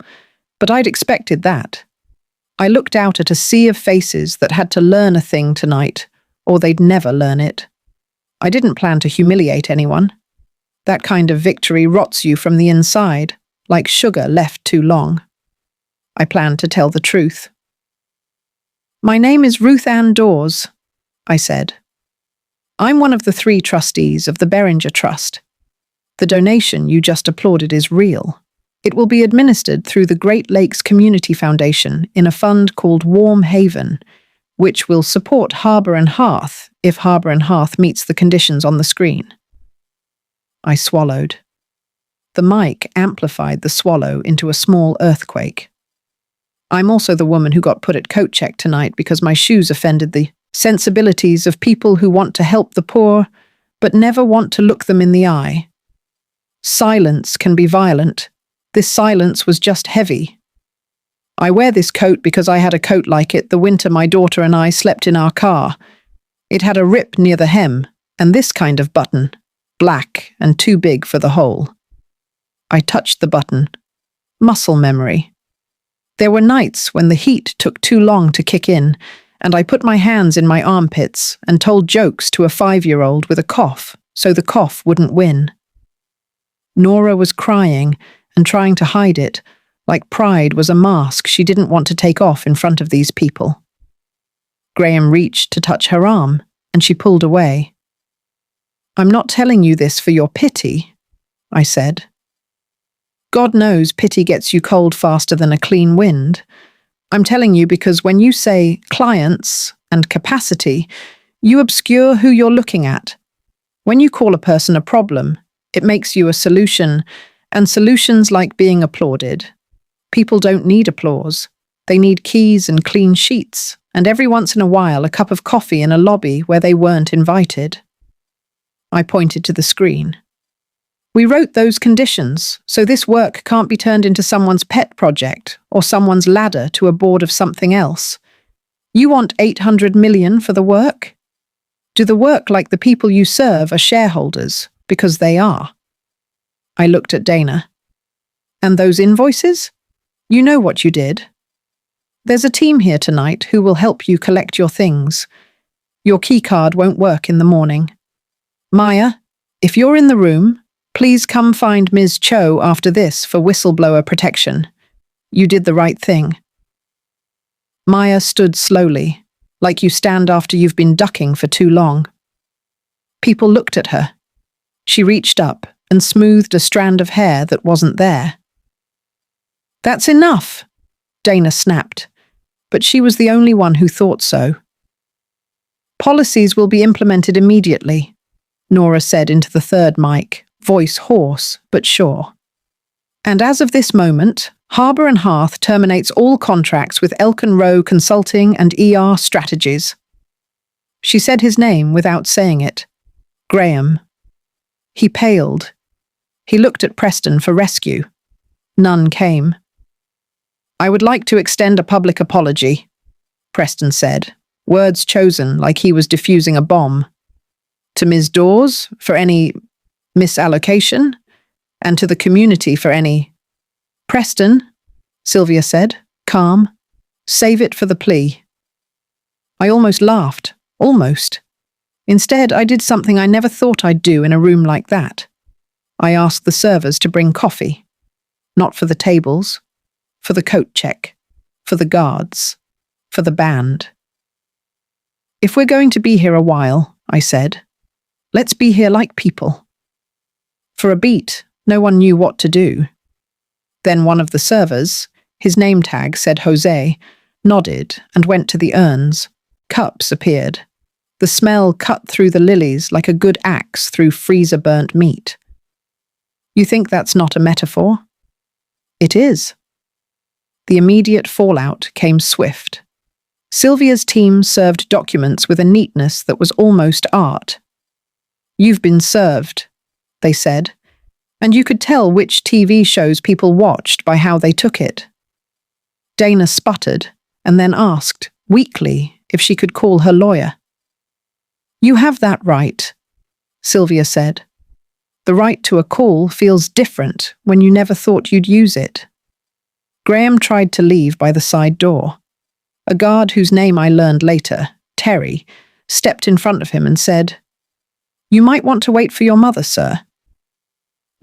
but I'd expected that. I looked out at a sea of faces that had to learn a thing tonight, or they'd never learn it. I didn't plan to humiliate anyone. That kind of victory rots you from the inside, like sugar left too long. I planned to tell the truth. My name is Ruth Ann Dawes, I said. I'm one of the 3 trustees of the Beringer Trust. The donation you just applauded is real. It will be administered through the Great Lakes Community Foundation in a fund called Warm Haven, which will support Harbour and Hearth if Harbour and Hearth meets the conditions on the screen. I swallowed. The mic amplified the swallow into a small earthquake. I'm also the woman who got put at coat check tonight because my shoes offended the sensibilities of people who want to help the poor, but never want to look them in the eye. Silence can be violent. This silence was just heavy. I wear this coat because I had a coat like it the winter my daughter and I slept in our car. It had a rip near the hem, and this kind of button, black and too big for the hole. I touched the button. Muscle memory. There were nights when the heat took too long to kick in, and I put my hands in my armpits and told jokes to a 5-year-old with a cough, so the cough wouldn't win. Nora was crying and trying to hide it, like pride was a mask she didn't want to take off in front of these people. Graham reached to touch her arm, and she pulled away. I'm not telling you this for your pity, I said. God knows pity gets you cold faster than a clean wind. I'm telling you because when you say clients and capacity, you obscure who you're looking at. When you call a person a problem, it makes you a solution, and solutions like being applauded. People don't need applause. They need keys and clean sheets, and every once in a while a cup of coffee in a lobby where they weren't invited. I pointed to the screen. We wrote those conditions, so this work can't be turned into someone's pet project or someone's ladder to a board of something else. You want 800 million for the work? Do the work like the people you serve are shareholders, because they are. I looked at Dana. And those invoices? You know what you did. There's a team here tonight who will help you collect your things. Your keycard won't work in the morning. Maya, if you're in the room, please come find Ms. Cho after this for whistleblower protection. You did the right thing. Maya stood slowly, like you stand after you've been ducking for too long. People looked at her. She reached up and smoothed a strand of hair that wasn't there. That's enough, Dana snapped, but she was the only one who thought so. Policies will be implemented immediately, Nora said into the third mic, voice hoarse but sure. And as of this moment, Harbour and Hearth terminates all contracts with Elkin Rowe Consulting and ER Strategies. She said his name without saying it. Graham. He paled. He looked at Preston for rescue. None came. I would like to extend a public apology, Preston said, words chosen like he was defusing a bomb. To Ms. Dawes for any misallocation, and to the community for any. Preston, Sylvia said, calm. Save it for the plea. I almost laughed. Almost. Instead, I did something I never thought I'd do in a room like that. I asked the servers to bring coffee. Not for the tables. For the coat check. For the guards. For the band. If we're going to be here a while, I said, let's be here like people. For a beat, no one knew what to do. Then one of the servers, his name tag said Jose, nodded and went to the urns. Cups appeared. The smell cut through the lilies like a good axe through freezer-burnt meat. You think that's not a metaphor? It is. The immediate fallout came swift. Sylvia's team served documents with a neatness that was almost art. You've been served, they said, and you could tell which TV shows people watched by how they took it. Dana sputtered and then asked, weakly, if she could call her lawyer. You have that right, Sylvia said. The right to a call feels different when you never thought you'd use it. Graham tried to leave by the side door. A guard whose name I learned later, Terry, stepped in front of him and said, You might want to wait for your mother, sir.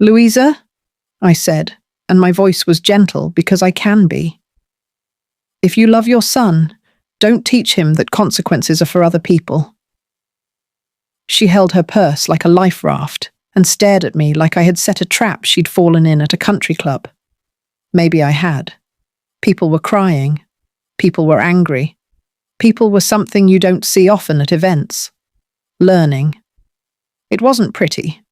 Louisa, I said, and my voice was gentle because I can be. If you love your son, don't teach him that consequences are for other people. She held her purse like a life raft and stared at me like I had set a trap she'd fallen in at a country club. Maybe I had. People were crying. People were angry. People were something you don't see often at events. Learning. It wasn't pretty.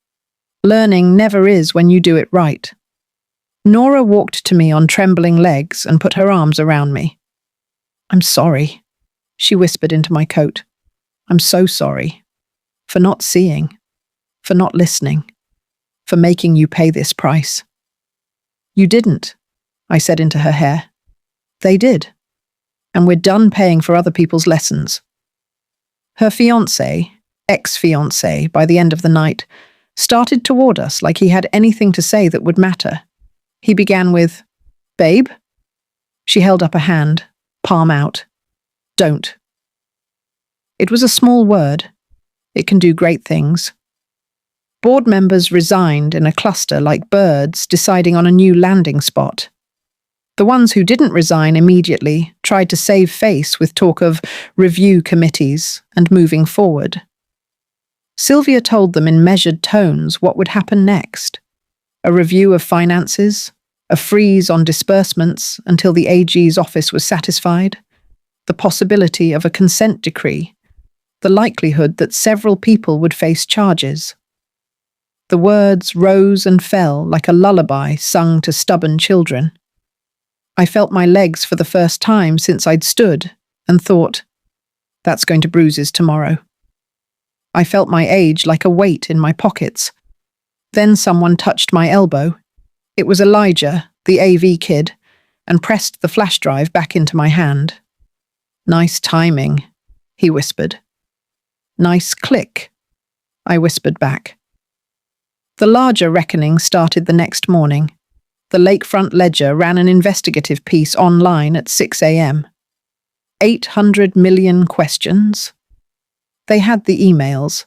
Learning never is when you do it right. Nora walked to me on trembling legs and put her arms around me. I'm sorry, she whispered into my coat. I'm so sorry. For not seeing. For not listening. For making you pay this price. You didn't, I said into her hair. They did. And we're done paying for other people's lessons. Her fiancé, ex-fiancé, by the end of the night, started toward us like he had anything to say that would matter. He began with, Babe? She held up a hand, palm out. Don't. It was a small word. It can do great things. Board members resigned in a cluster like birds deciding on a new landing spot. The ones who didn't resign immediately tried to save face with talk of review committees and moving forward. Sylvia told them in measured tones what would happen next. A review of finances, a freeze on disbursements until the AG's office was satisfied, the possibility of a consent decree, the likelihood that several people would face charges. The words rose and fell like a lullaby sung to stubborn children. I felt my legs for the first time since I'd stood and thought, that's going to bruises tomorrow. I felt my age like a weight in my pockets. Then someone touched my elbow. It was Elijah, the AV kid, and pressed the flash drive back into my hand. Nice timing, he whispered. Nice click, I whispered back. The larger reckoning started the next morning. The Lakefront Ledger ran an investigative piece online at 6 a.m. 800 million questions. They had the emails.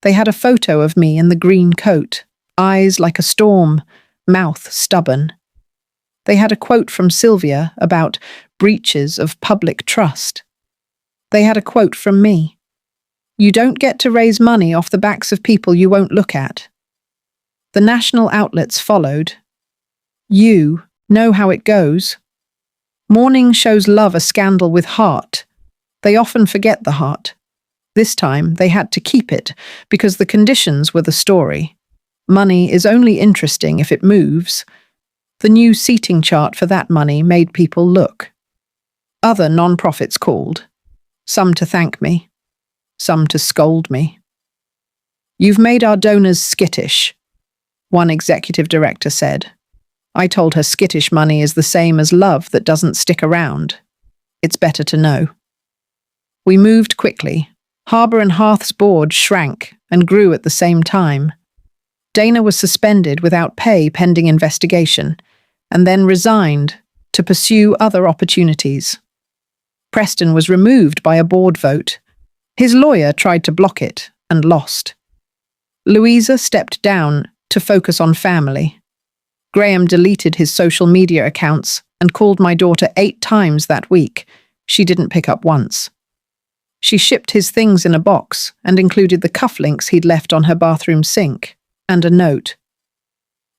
They had a photo of me in the green coat, eyes like a storm, mouth stubborn. They had a quote from Sylvia about breaches of public trust. They had a quote from me. You don't get to raise money off the backs of people you won't look at. The national outlets followed. You know how it goes. Morning shows love a scandal with heart. They often forget the heart. This time they had to keep it because the conditions were the story. Money is only interesting if it moves. The new seating chart for that money made people look. Other non-profits called, some to thank me, some to scold me. "You've made our donors skittish," one executive director said. I told her skittish money is the same as love that doesn't stick around. It's better to know. We moved quickly. Harbour and Hearth's board shrank and grew at the same time. Dana was suspended without pay pending investigation, and then resigned to pursue other opportunities. Preston was removed by a board vote. His lawyer tried to block it and lost. Louisa stepped down to focus on family. Graham deleted his social media accounts and called my daughter 8 times that week. She didn't pick up once. She shipped his things in a box and included the cufflinks he'd left on her bathroom sink and a note.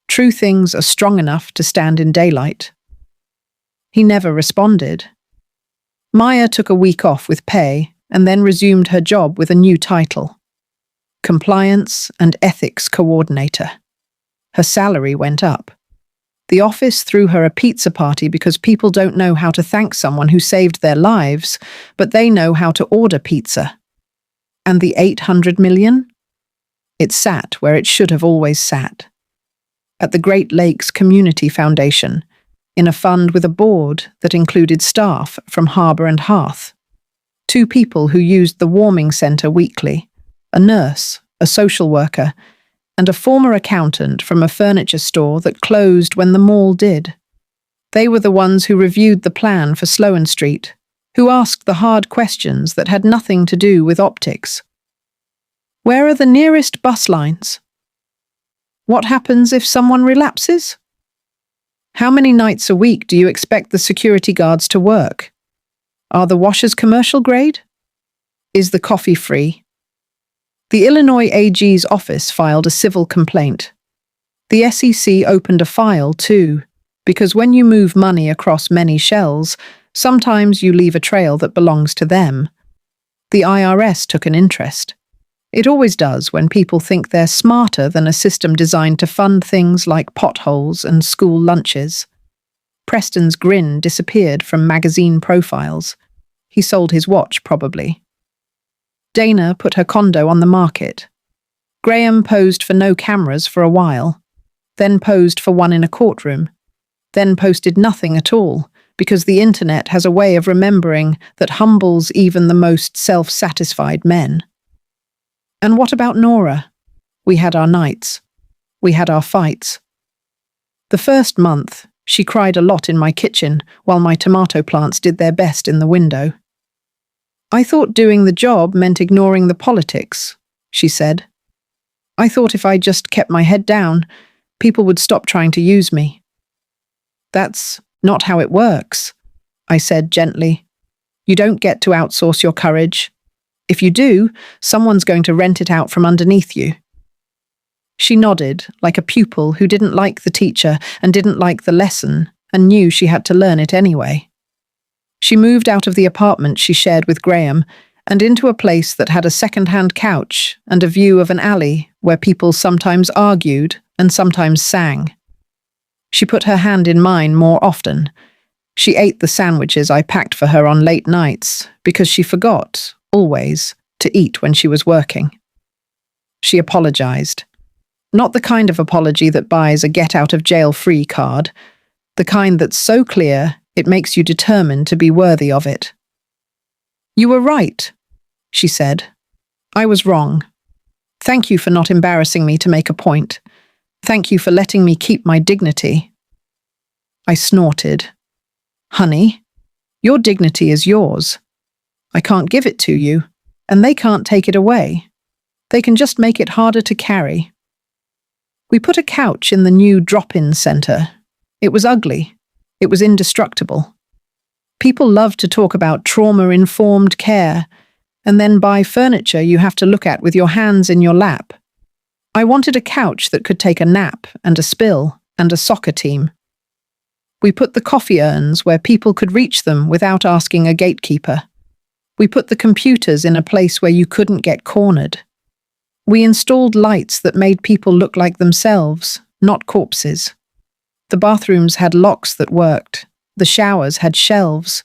"True things are strong enough to stand in daylight." He never responded. Maya took a week off with pay and then resumed her job with a new title: Compliance and Ethics Coordinator. Her salary went up. The office threw her a pizza party because people don't know how to thank someone who saved their lives, but they know how to order pizza. And the 800 million? It sat where it should have always sat. At the Great Lakes Community Foundation, in a fund with a board that included staff from Harbour and Hearth. 2 people who used the warming centre weekly, a nurse, a social worker, and a former accountant from a furniture store that closed when the mall did. They were the ones who reviewed the plan for Sloane Street, who asked the hard questions that had nothing to do with optics. Where are the nearest bus lines? What happens if someone relapses? How many nights a week do you expect the security guards to work? Are the washers commercial grade? Is the coffee free? The Illinois AG's office filed a civil complaint. The SEC opened a file too, because when you move money across many shells, sometimes you leave a trail that belongs to them. The IRS took an interest. It always does when people think they're smarter than a system designed to fund things like potholes and school lunches. Preston's grin disappeared from magazine profiles. He sold his watch, probably. Dana put her condo on the market. Graham posed for no cameras for a while, then posed for one in a courtroom, then posted nothing at all, because the internet has a way of remembering that humbles even the most self-satisfied men. And what about Nora? We had our nights. We had our fights. The first month, she cried a lot in my kitchen while my tomato plants did their best in the window. "I thought doing the job meant ignoring the politics," she said. "I thought if I just kept my head down, people would stop trying to use me." "That's not how it works," I said gently. "You don't get to outsource your courage. If you do, someone's going to rent it out from underneath you." She nodded, like a pupil who didn't like the teacher and didn't like the lesson and knew she had to learn it anyway. She moved out of the apartment she shared with Graham and into a place that had a second-hand couch and a view of an alley where people sometimes argued and sometimes sang. She put her hand in mine more often. She ate the sandwiches I packed for her on late nights because she forgot, always, to eat when she was working. She apologized. Not the kind of apology that buys a get-out-of-jail-free card, the kind that's so clear it makes you determined to be worthy of it. "You were right," she said. "I was wrong. Thank you for not embarrassing me to make a point. Thank you for letting me keep my dignity." I snorted. "Honey, your dignity is yours. I can't give it to you, and they can't take it away. They can just make it harder to carry." We put a couch in the new drop-in center. It was ugly. It was indestructible. People love to talk about trauma-informed care, and then buy furniture you have to look at with your hands in your lap. I wanted a couch that could take a nap and a spill and a soccer team. We put the coffee urns where people could reach them without asking a gatekeeper. We put the computers in a place where you couldn't get cornered. We installed lights that made people look like themselves, not corpses. The bathrooms had locks that worked. The showers had shelves.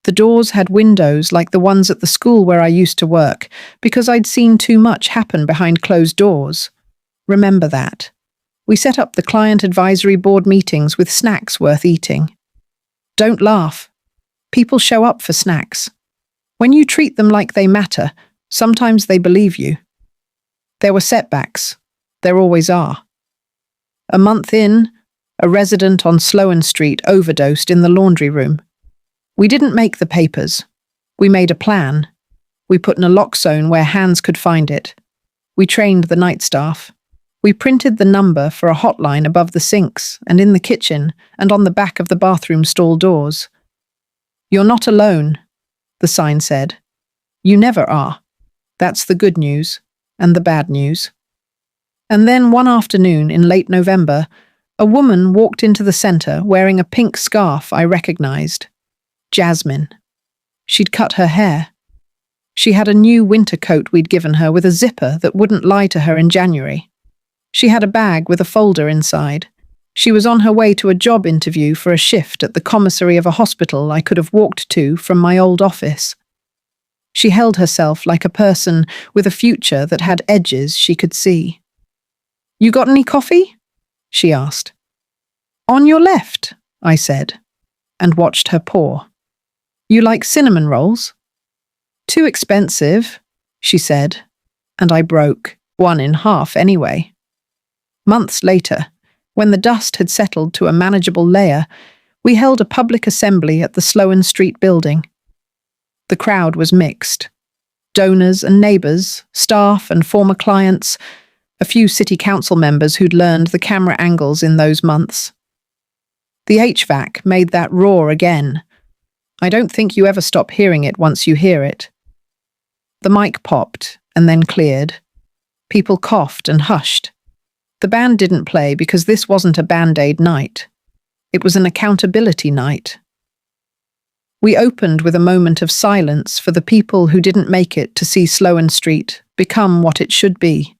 The doors had windows like the ones at the school where I used to work, because I'd seen too much happen behind closed doors. Remember that. We set up the client advisory board meetings with snacks worth eating. Don't laugh. People show up for snacks. When you treat them like they matter, sometimes they believe you. There were setbacks. There always are. A month in, a resident on Sloane Street overdosed in the laundry room. We didn't make the papers. We made a plan. We put naloxone where hands could find it. We trained the night staff. We printed the number for a hotline above the sinks and in the kitchen and on the back of the bathroom stall doors. "You're not alone," the sign said. "You never are." That's the good news and the bad news. And then one afternoon in late November, a woman walked into the centre wearing a pink scarf I recognized. Jasmine. She'd cut her hair. She had a new winter coat we'd given her with a zipper that wouldn't lie to her in January. She had a bag with a folder inside. She was on her way to a job interview for a shift at the commissary of a hospital I could have walked to from my old office. She held herself like a person with a future that had edges she could see. "You got any coffee?" she asked. "On your left," I said, and watched her pour. "You like cinnamon rolls?" "Too expensive," she said, and I broke one in half anyway. Months later, when the dust had settled to a manageable layer, we held a public assembly at the Sloane Street building. The crowd was mixed. Donors and neighbours, staff and former clients, a few city council members who'd learned the camera angles in those months. The HVAC made that roar again. I don't think you ever stop hearing it once you hear it. The mic popped and then cleared. People coughed and hushed. The band didn't play because this wasn't a Band-Aid night. It was an accountability night. We opened with a moment of silence for the people who didn't make it to see Sloane Street become what it should be.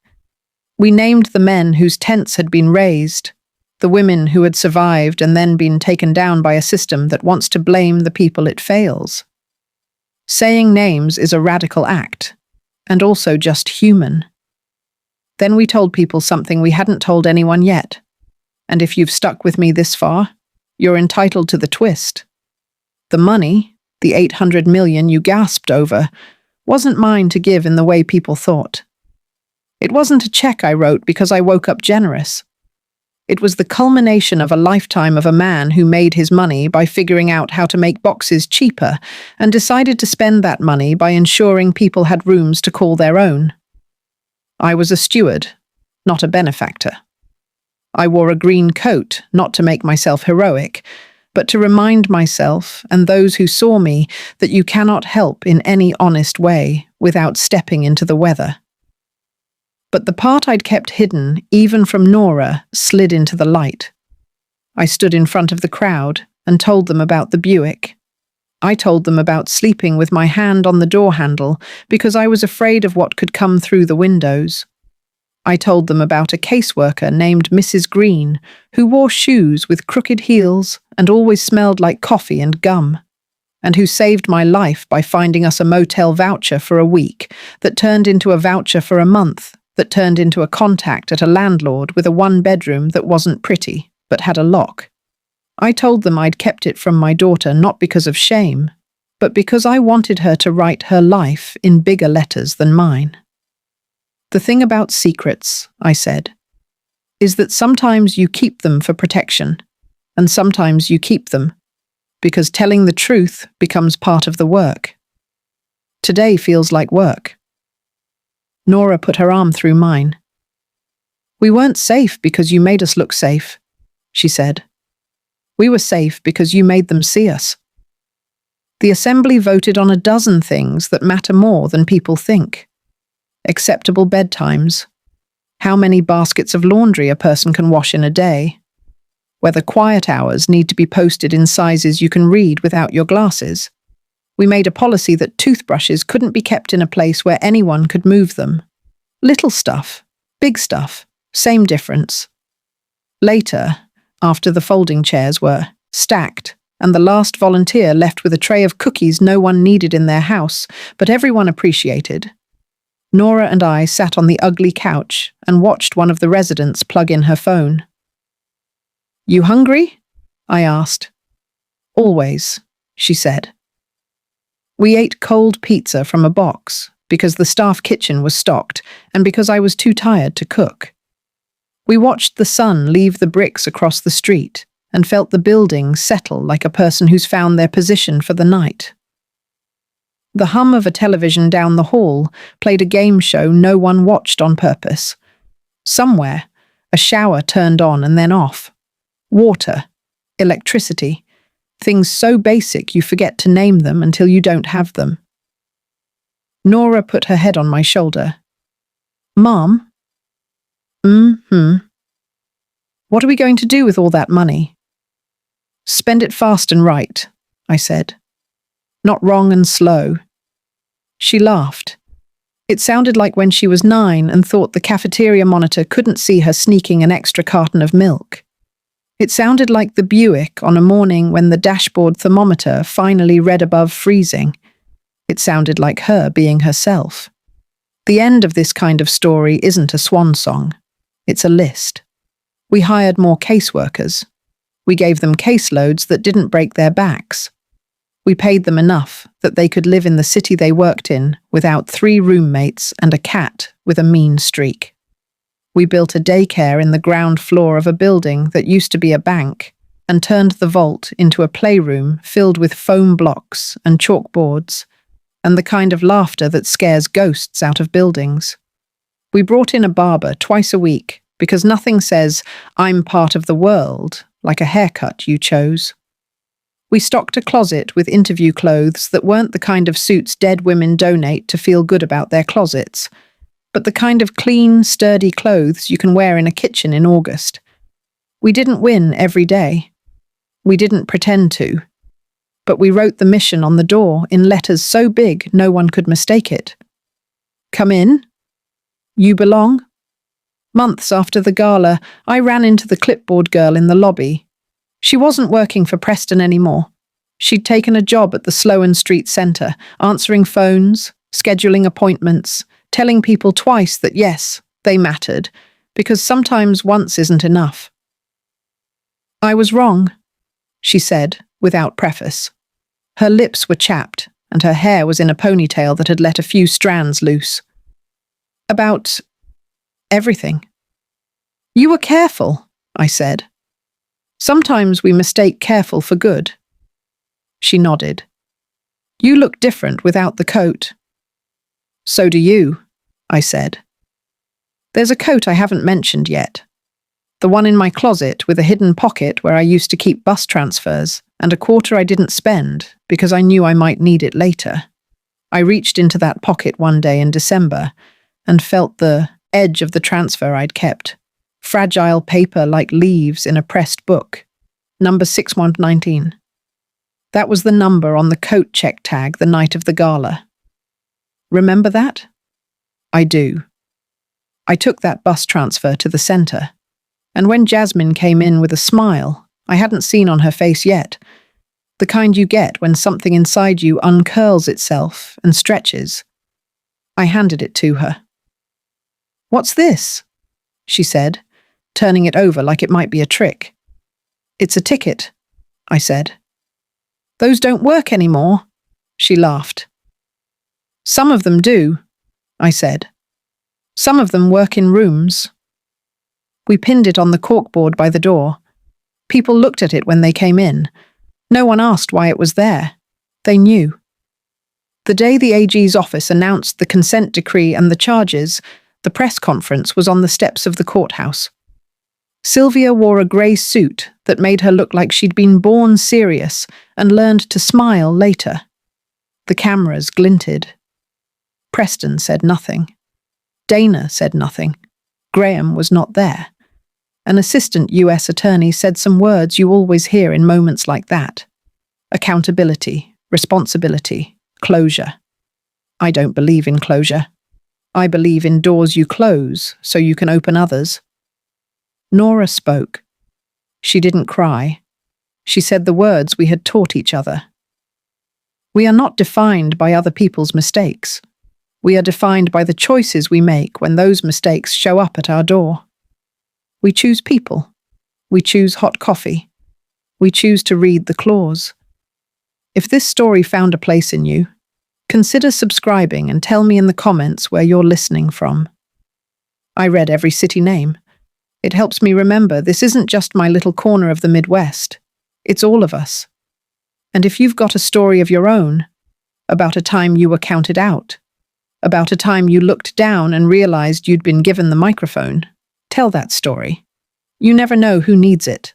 We named the men whose tents had been raised, the women who had survived and then been taken down by a system that wants to blame the people it fails. Saying names is a radical act, and also just human. Then we told people something we hadn't told anyone yet. And if you've stuck with me this far, you're entitled to the twist. The money, the 800 million you gasped over, wasn't mine to give in the way people thought. It wasn't a check I wrote because I woke up generous. It was the culmination of a lifetime of a man who made his money by figuring out how to make boxes cheaper and decided to spend that money by ensuring people had rooms to call their own. I was a steward, not a benefactor. I wore a green coat, not to make myself heroic, but to remind myself and those who saw me that you cannot help in any honest way without stepping into the weather. But the part I'd kept hidden, even from Nora, slid into the light. I stood in front of the crowd and told them about the Buick. I told them about sleeping with my hand on the door handle because I was afraid of what could come through the windows. I told them about a caseworker named Mrs. Green who wore shoes with crooked heels and always smelled like coffee and gum, and who saved my life by finding us a motel voucher for a week that turned into a voucher for a month that turned into a contact at a landlord with a one-bedroom that wasn't pretty but had a lock. I told them I'd kept it from my daughter not because of shame, but because I wanted her to write her life in bigger letters than mine. The thing about secrets, I said, is that sometimes you keep them for protection, and sometimes you keep them because telling the truth becomes part of the work. Today feels like work. Nora put her arm through mine. "We weren't safe because you made us look safe," she said. "We were safe because you made them see us." The assembly voted on a dozen things that matter more than people think. Acceptable bedtimes, how many baskets of laundry a person can wash in a day, whether quiet hours need to be posted in sizes you can read without your glasses. We made a policy that toothbrushes couldn't be kept in a place where anyone could move them. Little stuff, big stuff, same difference. Later, after the folding chairs were stacked, and the last volunteer left with a tray of cookies no one needed in their house, but everyone appreciated. Nora and I sat on the ugly couch and watched one of the residents plug in her phone. "You hungry?" I asked. "Always," she said. We ate cold pizza from a box because the staff kitchen was stocked and because I was too tired to cook. We watched the sun leave the bricks across the street and felt the building settle like a person who's found their position for the night. The hum of a television down the hall played a game show no one watched on purpose. Somewhere, a shower turned on and then off. Water, electricity, things so basic you forget to name them until you don't have them. Nora put her head on my shoulder. "Mom?" "What are we going to do with all that money?" "Spend it fast and right," I said. "Not wrong and slow." She laughed. It sounded like when she was 9 and thought the cafeteria monitor couldn't see her sneaking an extra carton of milk. It sounded like the Buick on a morning when the dashboard thermometer finally read above freezing. It sounded like her being herself. The end of this kind of story isn't a swan song. It's a list. We hired more caseworkers. We gave them caseloads that didn't break their backs. We paid them enough that they could live in the city they worked in without 3 roommates and a cat with a mean streak. We built a daycare in the ground floor of a building that used to be a bank and turned the vault into a playroom filled with foam blocks and chalkboards and the kind of laughter that scares ghosts out of buildings. We brought in a barber twice a week because nothing says, "I'm part of the world," like a haircut you chose. We stocked a closet with interview clothes that weren't the kind of suits dead women donate to feel good about their closets, but the kind of clean, sturdy clothes you can wear in a kitchen in August. We didn't win every day. We didn't pretend to. But we wrote the mission on the door in letters so big no one could mistake it. "Come in. You belong." Months after the gala, I ran into the clipboard girl in the lobby. She wasn't working for Preston anymore. She'd taken a job at the Sloan Street Centre, answering phones, scheduling appointments, telling people twice that yes, they mattered, because sometimes once isn't enough. "I was wrong," she said, without preface. Her lips were chapped, and her hair was in a ponytail that had let a few strands loose. "About everything." "You were careful," I said. "Sometimes we mistake careful for good." She nodded. "You look different without the coat." "So do you," I said. "There's a coat I haven't mentioned yet. The one in my closet with a hidden pocket where I used to keep bus transfers, and a quarter I didn't spend because I knew I might need it later. I reached into that pocket one day in December and felt the edge of the transfer I'd kept. Fragile paper like leaves in a pressed book. Number 6119. That was the number on the coat check tag the night of the gala. Remember that? I do. I took that bus transfer to the centre, and when Jasmine came in with a smile I hadn't seen on her face yet, the kind you get when something inside you uncurls itself and stretches, I handed it to her. "What's this?" she said, turning it over like it might be a trick. "It's a ticket," I said. "Those don't work anymore," she laughed. "Some of them do," I said. "Some of them work in rooms." We pinned it on the corkboard by the door. People looked at it when they came in. No one asked why it was there. They knew. The day the AG's office announced the consent decree and the charges, the press conference was on the steps of the courthouse. Sylvia wore a grey suit that made her look like she'd been born serious and learned to smile later. The cameras glinted. Preston said nothing. Dana said nothing. Graham was not there. An assistant US attorney said some words you always hear in moments like that. Accountability, responsibility, closure. I don't believe in closure. I believe in doors you close so you can open others. Nora spoke. She didn't cry. She said the words we had taught each other. We are not defined by other people's mistakes. We are defined by the choices we make when those mistakes show up at our door. We choose people. We choose hot coffee. We choose to read the clause. If this story found a place in you, consider subscribing and tell me in the comments where you're listening from. I read every city name. It helps me remember this isn't just my little corner of the Midwest. It's all of us. And if you've got a story of your own, about a time you were counted out, about a time you looked down and realized you'd been given the microphone, tell that story. You never know who needs it.